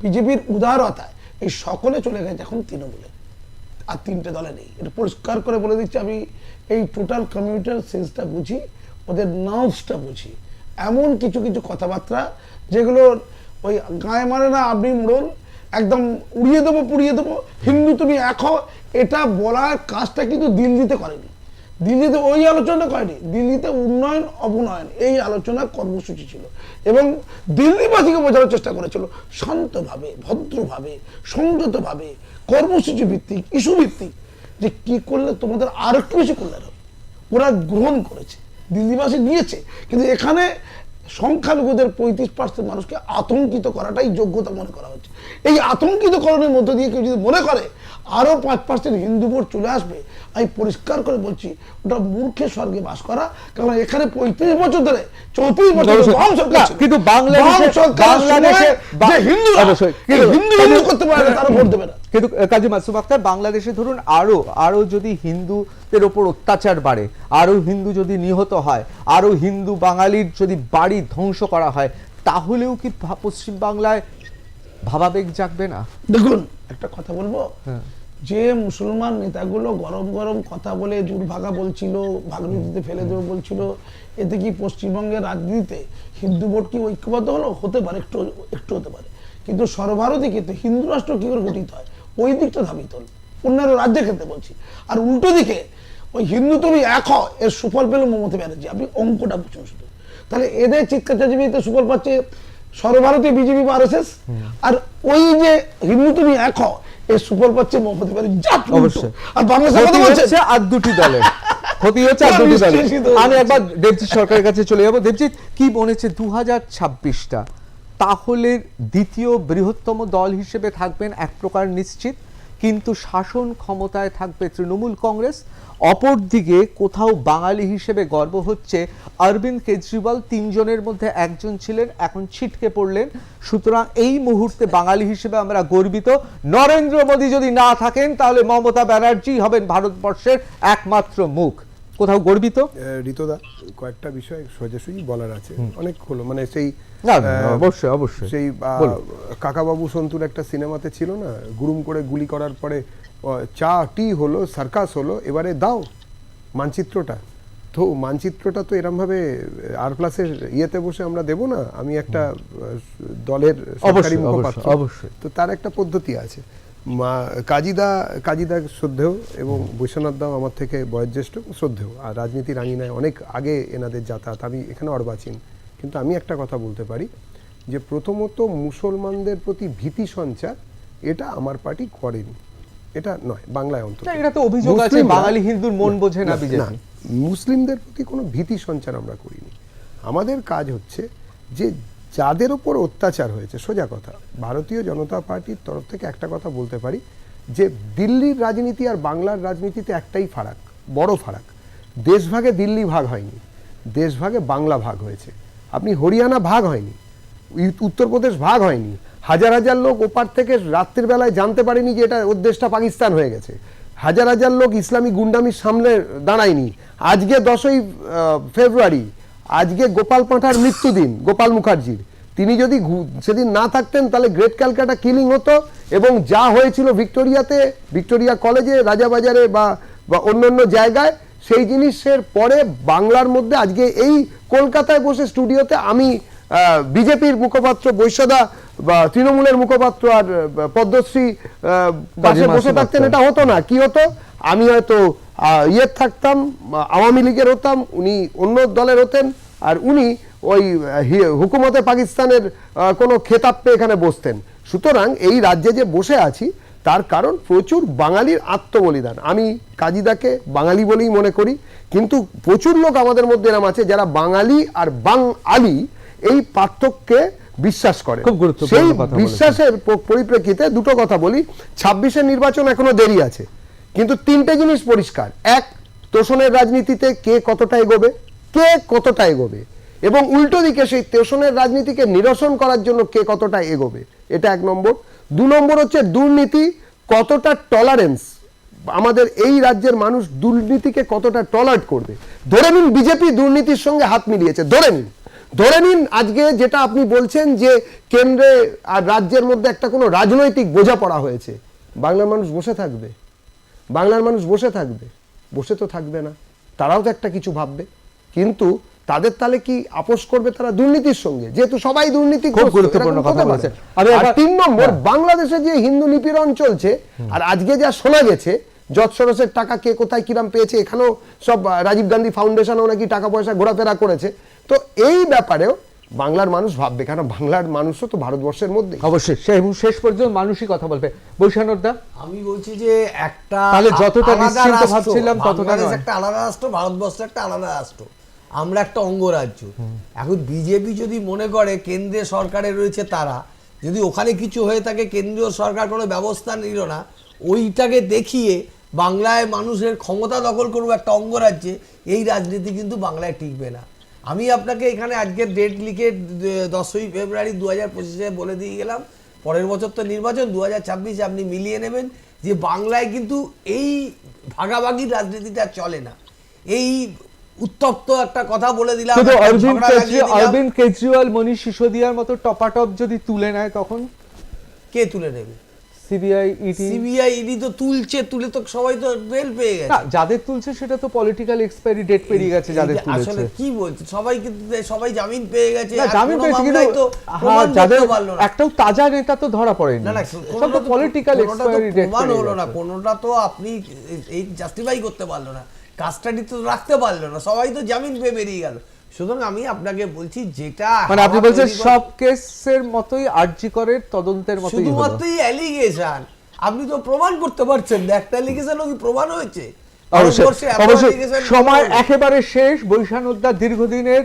বিজেপির উদারতায় এই সকলে চলে গেছে এখন তৃণমূলে, আর তিনটে দলে নেই। এটা পরিষ্কার করে বলে দিচ্ছি, আমি এই টোটাল কমিউনিটার সেন্সটা বুঝি, ওদের নার্ভসটা বুঝি। এমন কিছু কিছু কথাবার্তা যেগুলো ওই গায়ে মারে না আপনি মোড়ল, একদম উড়িয়ে দেবো পুড়িয়ে দেবো, হিন্দু তুমি এক হও, এটা বলার কাজটা কিন্তু দিল্লিতে করেনি। দিল্লিতে ওই আলোচনা করেনি, দিল্লিতে উন্নয়ন অবনয়ন এই আলোচনা কর্মসূচি ছিল, এবং দিল্লিবাসীকে বোঝানোর চেষ্টা করেছিল শান্তভাবে, ভদ্রভাবে, সংযতভাবে, কর্মসূচি ভিত্তিক, ইস্যু ভিত্তিক, যে কি করলে তোমাদের আর একটু বেশি কল্যাণ হবে। ওরা গ্রহণ করেছে, দিল্লিবাসী নিয়েছে, কিন্তু এখানে সংখ্যালঘুদের 35% মানুষকে আতঙ্কিত করাটাই যোগ্যতা মনে করা হচ্ছে। এই আতঙ্কিতকরণের মধ্য দিয়ে কেউ যদি মনে করে আরো 5% হিন্দু ভোট চলে আসবে, আমি পরিষ্কার করে বলছি ওটা মূর্খের স্বর্গে বাস করা। কারণ এখানে 35 বছর ধরে 34 বছর বাম সরকার ছিল, কিন্তু বাংলাদেশে হিন্দু করতে পারে না, তারা ভোট দেবে না। কিন্তু কাজী মাসুম আক্তার, বাংলাদেশে ধরুন আরো যদি হিন্দুদের ওপর অত্যাচার বাড়ে, আরো হিন্দু যদি নিহত হয়, আরো হিন্দু বাঙালির যদি বাড়ি ধ্বংস করা হয়, তাহলেও কি পশ্চিম বাংলায় ভাবাবেগ জাগবে না? দেখুন একটা কথা বলবো, যে মুসলমান নেতাগুলো গরম গরম কথা বলে জুট ভাগা বলছিল, ভাগনীতিতে ফেলে দেবো বলছিল, এতে কি পশ্চিমবঙ্গের রাজনীতিতে হিন্দু ভোট কি ঐক্যবদ্ধ হলো? হতে পারে, একটু হতে পারে, কিন্তু সর্বভারতীয় ক্ষেত্রে হিন্দু রাষ্ট্র কি করে গঠিত হয় ওই দিকটা ধাবিত হল, অন্যান্য রাজ্যের ক্ষেত্রে বলছি। আর উল্টো দিকে ওই হিন্দু তুমি এক হও, এর সুফল পেল মমতা ব্যানার্জি। আপনি অঙ্কটা বুঝুন শুধু, তাহলে এদের চিৎকার চেঁচামেচিতে সুফল পাচ্ছে সর্বভারতীয় বিজেপি বা আরএসএস, আর ওই যে হিন্দু তুমি এক হও এর সুফল পাচ্ছে মমতা ব্যানার্জি। আর বাংলাদেশের কথা বলছে আর দুটি দলের ক্ষতি হচ্ছে, আর দুটি দলের। আমি একবার দেবজিৎ সরকারের কাছে চলে যাবো। দেবজিৎ, কি মনে হচ্ছে 2026টা তাহলে দ্বিতীয় বৃহত্তম দল হিসেবে থাকবেন এক প্রকার নিশ্চিত, কিন্তু শাসন ক্ষমতায় থাকবে তৃণমূল কংগ্রেস। অপরদিকে কোথাও বাঙালি হিসেবে গর্ব হচ্ছে অরবিন্দ কেজরিওয়াল, তিনজনের মধ্যে একজন ছিলেন, এখন ছিটকে পড়লেন। সুতরাং এই মুহূর্তে বাঙালি হিসেবে আমরা গর্বিত। নরেন্দ্র মোদী যদি না থাকেন তাহলে মমতা ব্যানার্জি হবেন ভারতবর্ষের একমাত্র মুখ। কোথাও গর্বিত? ঋতুদা, কয়েকটা বিষয় সোজাসুজি বলার আছে, অনেক হলো, মানে সেই অবশ্যই সেই কাকাবাবু সন্তুর একটা সিনেমাতে ছিল না, গুরুম করে গুলি করার পরে চা টি হলো, সার্কাস হলো, এবারে দাও মানচিত্রটা। তো মানচিত্রটা তো এরমভাবে আর প্লাসের ইয়েতে বসে আমরা দেব না। আমি একটা দলের সরকারি মুখপাত্র, তো তার একটা পদ্ধতি আছে। কাজীদা শ্রদ্ধেয় এবং বৈশ্বনাথ দাও আমার থেকে বয়োজ্যেষ্ঠ, শ্রদ্ধেয়, আর রাজনীতির আঙিনায় অনেক আগে এনাদের যাতায়াত, আমি এখানে অর্বাচীন। কিন্তু আমি একটা কথা বলতে পারি যে প্রথমত মুসলমানদের প্রতি ভীতি সঞ্চার এটা আমার পার্টি করেনি, এটা নয় বাংলায় অন্তত। এটা তো অভিযোগ আছে বাঙালি হিন্দুর মন বোঝে না বিজেপি। মুসলিমদের প্রতি কোনো ভীতি সঞ্চার আমরা করিনি। আমাদের কাজ হচ্ছে যে যাদের উপর অত্যাচার হয়েছে, সোজা কথা, ভারতীয় জনতা পার্টির তরফ থেকে একটা কথা বলতে পারি যে দিল্লির রাজনীতি আর বাংলার রাজনীতিতে একটাই ফারাক, বড় ফারাক। দেশভাগে দিল্লি ভাগ হয়নি, দেশভাগে বাংলা ভাগ হয়েছে। আপনি হরিয়ানা ভাগ হয়নি, উত্তরপ্রদেশ ভাগ হয়নি। হাজার হাজার লোক ওপার থেকে রাত্রির বেলায় জানতে পারেনি যে এটা ওর দেশটা পাকিস্তান হয়ে গেছে। হাজার হাজার লোক ইসলামী গুন্ডামির সামনে দাঁড়ায়নি। আজকে 10ই ফেব্রুয়ারি, আজকে গোপাল পাঁঠার মৃত্যুদিন, গোপাল মুখার্জির। তিনি যদি সেদিন না থাকতেন তাহলে গ্রেট ক্যালকাটা কিলিং হতো, এবং যা হয়েছিল ভিক্টোরিয়াতে, ভিক্টোরিয়া কলেজে, রাজাবাজারে বা অন্যান্য জায়গায়, সেই জিনিসের পরে বাংলার মধ্যে আজকে এই কলকাতায় বসে স্টুডিওতে আমি বিজেপির মুখপাত্র বৈশ্যদা বা তৃণমূলের মুখপাত্র আর পদ্মশ্রী পাশে বসে থাকতেন, এটা হতো না। কি হতো? আমি হয়তো ইয়ের থাকতাম, আওয়ামী লীগের হতাম, উনি অন্য দলের হতেন, আর উনি ওই হুকুমতে পাকিস্তানের কোনো খেতাব পেয়ে এখানে বসতেন। সুতরাং এই রাজ্যে যে বসে আছি তার কারণ প্রচুর বাঙালির আত্মবলিদান। আমি কাজীদাকে বাঙালি বলেই মনে করি, কিন্তু প্রচুর লোক আমাদের মধ্যে এরকম আছে যারা বাঙালি আর বাঙালি এই পার্থক্যে বিশ্বাস করে। খুব গুরুত্বপূর্ণ সেই কথা বলেছেন। বিশ্বাসের পরিপ্রেক্ষিতে দুটো কথা বলি। 26-এর নির্বাচন এখনো দেরি আছে, কিন্তু তিনটে জিনিস পরিষ্কার। এক, তোষণের রাজনীতিতে কে কতটা এগোবে, কে কতটা এগোবে, এবং উল্টো দিকে সেই তোষণের রাজনীতিকে নিরসন করার জন্য কে কতটা এগোবে, এটা 1 নম্বর। 2 নম্বর হচ্ছে দুর্নীতি কতটা টলারেন্স, আমাদের এই রাজ্যের মানুষ দুর্নীতিকে কতটা টলারেট করবে। ধরে নিন বিজেপি দুর্নীতির সঙ্গে হাত মিলিয়েছে, ধরে নিন আজকে যেটা আপনি বলছেন যে কেন্দ্রে আর রাজ্যের মধ্যে একটা কোনো রাজনৈতিক বোঝাপড়া হয়েছে, বাংলার মানুষ বসে থাকবে? বাংলার মানুষ বসে থাকবে? বসে তো থাকবে না, তারাও তো একটা কিছু ভাববে। কিন্তু তাদের তাহলে কি আপোষ করবে তারা দুর্নীতির সঙ্গে, যেহেতু সবাই দুর্নীতি। খুব গুরুত্বপূর্ণ কথা বলেছেন। আমি আর এবার- 3 নম্বর, বাংলাদেশে যে হিন্দু নিপীড়ন চলছে, আর আজকে যা শোনা গেছে যৎসরসের টাকা কে কোথায় কিরাম পেয়েছে, এখানেও সব রাজীব গান্ধী ফাউন্ডেশনও নাকি টাকা পয়সা ঘোরাফেরা করেছে। তো এই ব্যাপারেও বাংলার মানুষ ভাববে, কারণ বাংলার মানুষও তো ভারতবর্ষের মধ্যে। অবশ্যই এবং শেষ পর্যন্ত মানুষই কথা বলবে। বৈশানরদা, আমি বলছি যে একটা তাহলে যতটা আলাদা নিশ্চিন্ত রাষ্ট্র, ভাবছিলাম ততটা বাংলাদেশ নয়। একটা আলাদা রাষ্ট্র, ভারতবর্ষ একটা আলাদা রাষ্ট্র, আমরা একটা অঙ্গরাজ্য। এখন বিজেপি যদি মনে করে কেন্দ্রীয় সরকারে রয়েছে তারা, যদি ওখানে কিছু হয়ে থাকে কেন্দ্রীয় সরকার কোনো ব্যবস্থা নিল না, ওইটাকে দেখিয়ে বাংলায় মানুষের ক্ষমতা দখল করবো একটা অঙ্গরাজ্যে, এই রাজনীতি কিন্তু বাংলায় টিকবে না। আমি আপনাকে এখানে আজকের ডেট লিখে 10ই ফেব্রুয়ারি 2025 বলে দিয়ে গেলাম, পরের বছর তো নির্বাচন 2026, আপনি মিলিয়ে নেবেন যে বাংলায় কিন্তু এই ভাগাভাগির রাজনীতিটা চলে না। এই উত্তপ্ত একটা কথা বলে দিলাম, শুধু একটা অরবিন্দ ঝগড়া লাগিয়ে দিলাম। অরবিন্দ কেজরিওয়াল, মনীষ সিসোদিয়ার মতো টপাটপ যদি তুলে নেয় তখন কে তুলে নেবে? CBI, ED. সিবিআই ইডি তো তুলছে, তুলে তো সবাই তো বেল পেয়ে না, গেছে। যাদের তুলছে সেটা তো পলিটিক্যাল এক্সপায়ারি ডেট পেরিয়ে গেছে যাদের এই যে তুলেছে। আসলে কি বলছে, সবাই কিন্তু সবাই জামিন পেয়ে গেছে, না, আর জামিন কোনো পেয়েছে, কিন্তু মামলায় তো প্রমাণ যাদের করতে পারলো না। একটাও তাজা নেতা তো ধরা পড়েনি। না না, সব তো পলিটিক্যাল কোনোটা তো এক্সপায়ারি ডেট প্রমাণ হলো না, কোনোটা তো আপনি এই জাস্টিফাই করতে পারলো না, কাস্টাডি তো রাখতে পারলো না, সবাই তো জামিন পেয়ে বেরিয়ে গেল। সুতরাং আমি আপনাকে বলছি যেটা মানে আপনি হাওয়া বলছেন তৈরি করে- সব কেসের মতোই আরজি করের তদন্তের মতোই হলো। শুধুমাত্রই অ্যালিগেশন, আপনি তো প্রমাণ করতে পারছেন না, একটা অ্যালিগেশনও কি প্রমাণ হয়েছে? অবশ্যই ভারতবর্ষে এত অবশ্যই allegation সময় প্রমাণ হয়েছে। একেবারে শেষ। বৈশানরদা দীর্ঘদিনের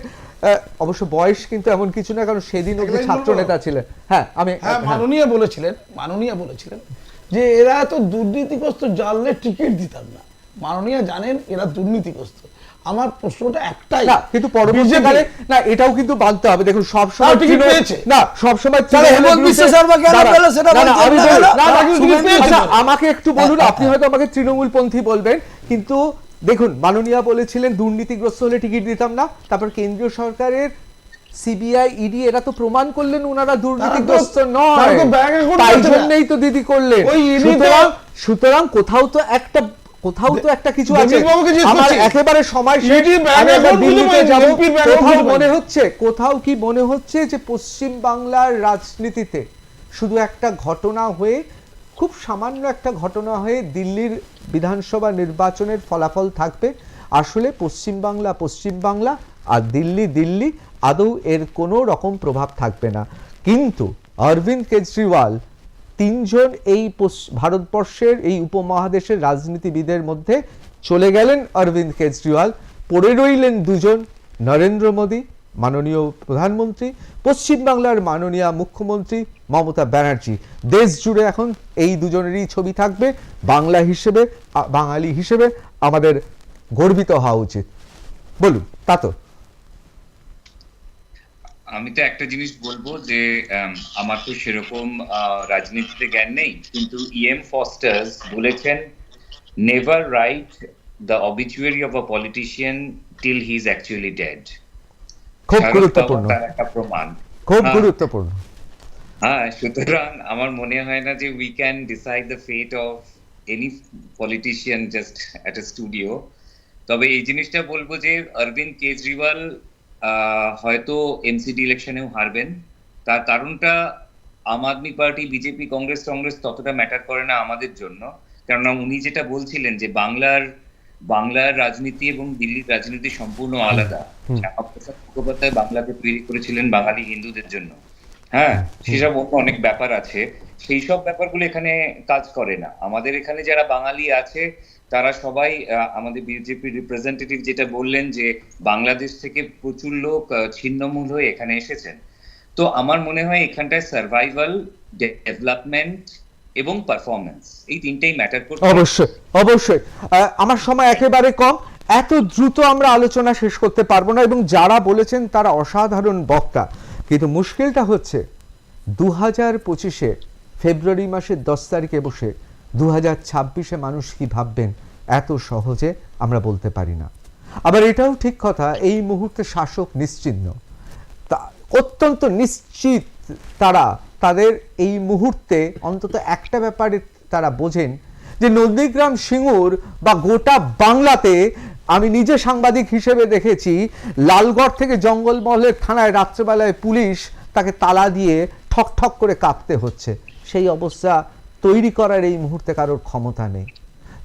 অবশ্য বয়স কিন্তু এমন কিছু না, কারণ সেদিন অবধি একলাই ছাত্র বলবো? নেতা ছিলেন। হ্যাঁ, আমি হ্যাঁ, মাননীয় বলেছিলেন যে এরা এত দুর্নীতিগ্রস্ত, জানলে টিকিট দিতাম না। মাননীয় জানেন এরা দুর্নীতিগ্রস্ত। আমার প্রশ্নটা একটাই, না, কিন্তু পরবর্তীকালে না, এটাও কিন্তু মানতে হবে। দেখুন সবসময় টিকিট পেয়েছে। না, সবসময় তাহলে হেমন্ত বিশ্ব শর্মা কেন পেল সেটা বলতে আমি হবে বলি- না? না, না, টিকিট পেয়েছে আচ্ছা, তো। আমাকে একটু বলুন, আপনি হয়তো আমাকে তৃণমূলপন্থী বলবেন, কিন্তু দেখুন মাননীয়া বলেছিলেন দুর্নীতিগ্রস্ত হলে টিকিট দিতাম না, তারপর কেন্দ্রীয় সরকারের সিবিআই, ইডি এরা তো প্রমাণ করলেন ওনারা দুর্নীতিগ্রস্ত তারা নয়, তো ব্যাংক অ্যাকাউন্ট তাই করছে না। জন্যই তো দিদি করলেন। ওই ED তো- সুতরাং কোথাও তো একটা কিছু আছে। দেবীর বাবুকে জিজ্ঞেস আমার করছি। একেবারে সময় শেষ। ED ব্যাংক আমি একবার অ্যাকাউন্ট খুঁজে দিল্লিতে পাইনি, যাবো। MP ব্যাংক অ্যাকাউন্ট খুঁজে পাইনি। কোথাও কি মনে হচ্ছে যে পশ্চিম বাংলার রাজনীতিতে শুধু একটা ঘটনা হয়ে, খুব সামান্য একটা ঘটনা হয়ে দিল্লির বিধানসভা নির্বাচনের ফলাফল থাকবে? আসলে পশ্চিম বাংলা আর দিল্লি আদৌ এর কোনো রকম প্রভাব থাকবে না। কিন্তু অরবিন্দ কেজরিওয়াল, 3 জন এই ভারতবর্ষের এই উপমহাদেশের রাজনীতিবিদের মধ্যে চলে গেলেন অরবিন্দ কেজরিওয়াল, পড়ে রইলেন 2 জন, নরেন্দ্র মোদী মাননীয় প্রধানমন্ত্রী, পশ্চিমবাংলার মাননীয় মুখ্যমন্ত্রী মমতা ব্যানার্জি। দেশ জুড়ে এখন এই 2 জনেরই ছবি থাকবে। বাঙালি হিসেবে আমাদের গর্বিত হওয়া উচিত। বলুন, তা তো আমি তো একটা জিনিস বলবো যে আমার তো সেরকম রাজনীতিতে জ্ঞান নেই, কিন্তু EM ফস্টার্স বলেছেন, never write the obituary of a politician till he is actually dead. খুব গুরুত্বপূর্ণ, তার একটা প্রমাণ। খুব হ্যাঁ। গুরুত্বপূর্ণ। হ্যাঁ, সুতরাং আমার মনে হয় না যে we can decide the fate of any politician just at a studio. তবে এই জিনিসটা বলবো যে অরবিন্দ কেজরিওয়াল হয়তো এমসিডি ইলেকশনেও হারবেন। তার কারণটা আম আদমি পার্টি, বিজেপি, কংগ্রেস ততটা ম্যাটার করে না আমাদের জন্য, কারণ উনি যেটা বলছিলেন যে বাংলার রাজনীতি এবং দিল্লির রাজনীতি সম্পূর্ণ আলাদা। শ্যামাপ্রসাদ মুখোপাধ্যায় বাংলাকে তৈরি করেছিলেন বাঙালি হিন্দুদের জন্য, হ্যাঁ, সেসব অনেক ব্যাপার আছে, সেই সব ব্যাপারগুলো এখানে কাজ করে না। আমাদের এখানে যারা বাঙালি আছে তারা সবাই আমাদের বিজেপি রিপ্রেজেন্টেটিভ যেটা বললেন যে বাংলাদেশ থেকে প্রচুর লোক ছিন্নমূল হয়ে এখানে এসেছেন। তো আমার মনে হয় এখানটায় সার্ভাইভাল, ডেভেলপমেন্ট এবং পারফরমেন্স, এই তিনটেই ম্যাটার করছে। অবশ্যই অবশ্যই। আমার সময় একেবারে কম, এত দ্রুত আমরা আলোচনা শেষ করতে পারবো না, এবং যারা বলেছেন তারা অসাধারণ বক্তা। কিন্তু মুশকিলটা হচ্ছে 2025-এ ফেব্রুয়ারি মাসের 10 তারিখে বসে 2026-এ মানুষ কি ভাববেন এত সহজে আমরা বলতে পারি না। আবার এটাও ঠিক কথা, এই মুহূর্তে শাসক নিশ্চিহ্ন, অত্যন্ত নিশ্চিত তারা তাদের এই মুহূর্তে অন্তত একটা ব্যাপারে তারা বোঝেন যে নন্দীগ্রাম, সিঙ্গুর বা গোটা বাংলাতে, আমি নিজে সাংবাদিক হিসেবে দেখেছি, লালগড় থেকে জঙ্গলমহলের থানায় রাত্রেবেলায় পুলিশ তাকে তালা দিয়ে ঠক ঠক করে কাঁপতে হচ্ছে। সেই অবস্থা তৈরি করার এই মুহূর্তে কারোর ক্ষমতা নেই।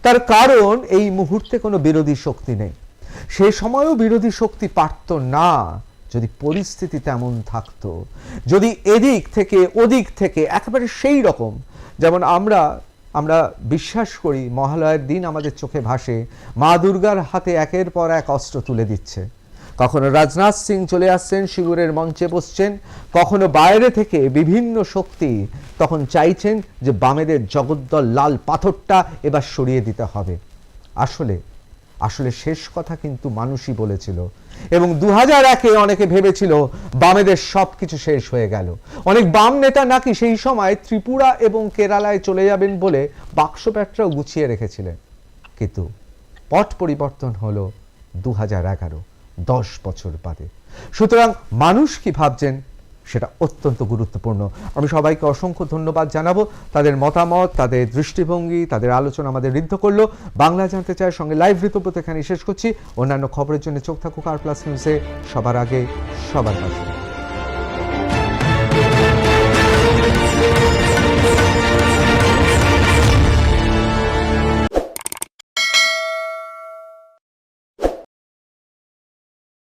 তার কারণ এই মুহূর্তে কোনো বিরোধী শক্তি নেই। সেই সময়ও বিরোধী শক্তি পারত না যদি পরিস্থিতি তেমন থাকতো, যদি এদিক থেকে ওদিক থেকে একেবারে সেই রকম, যেমন আমরা বিশ্বাস করি মহালয়ার দিন আমাদের চোখে ভাসে মা দুর্গার হাতে একের পর এক অস্ত্র তুলে দিচ্ছে। কখনো রাজনাথ সিং চলে আসছেন, সিঙ্গুরের মঞ্চে বসছেন, কখনো বাইরে থেকে বিভিন্ন শক্তি তখন চাইছেন যে বামেদের জগদ্দল লাল পাথরটা এবার সরিয়ে দিতে হবে। আসলে শেষ কথা কিন্তু মানুষই বলেছিল, এবং 2001-এ অনেকে ভেবেছিল বামেদের সব কিছু শেষ হয়ে গেল। অনেক বাম নেতা নাকি সেই সময় ত্রিপুরা এবং কেরালায় চলে যাবেন বলে বাক্সপ্যাটরাও গুছিয়ে রেখেছিলেন। কিন্তু পট পরিবর্তন হলো 2011, 10 বছর বাদে। সুতরাং মানুষ কি ভাবছেন সেটা অত্যন্ত গুরুত্বপূর্ণ। আমি সবাইকে অসংখ্য ধন্যবাদ জানাবো, তাদের মতামত, তাদের দৃষ্টিভঙ্গি, তাদের আলোচনা আমাদের ঋদ্ধ করলো। বাংলা জানতে চায় সঙ্গে লাইভ ঋতুব্রত এখানে শেষ করছি। অন্যান্য খবরের জন্য চোখ থাকুক আর প্লাস নিউজে, সবার আগে সবার কাছে।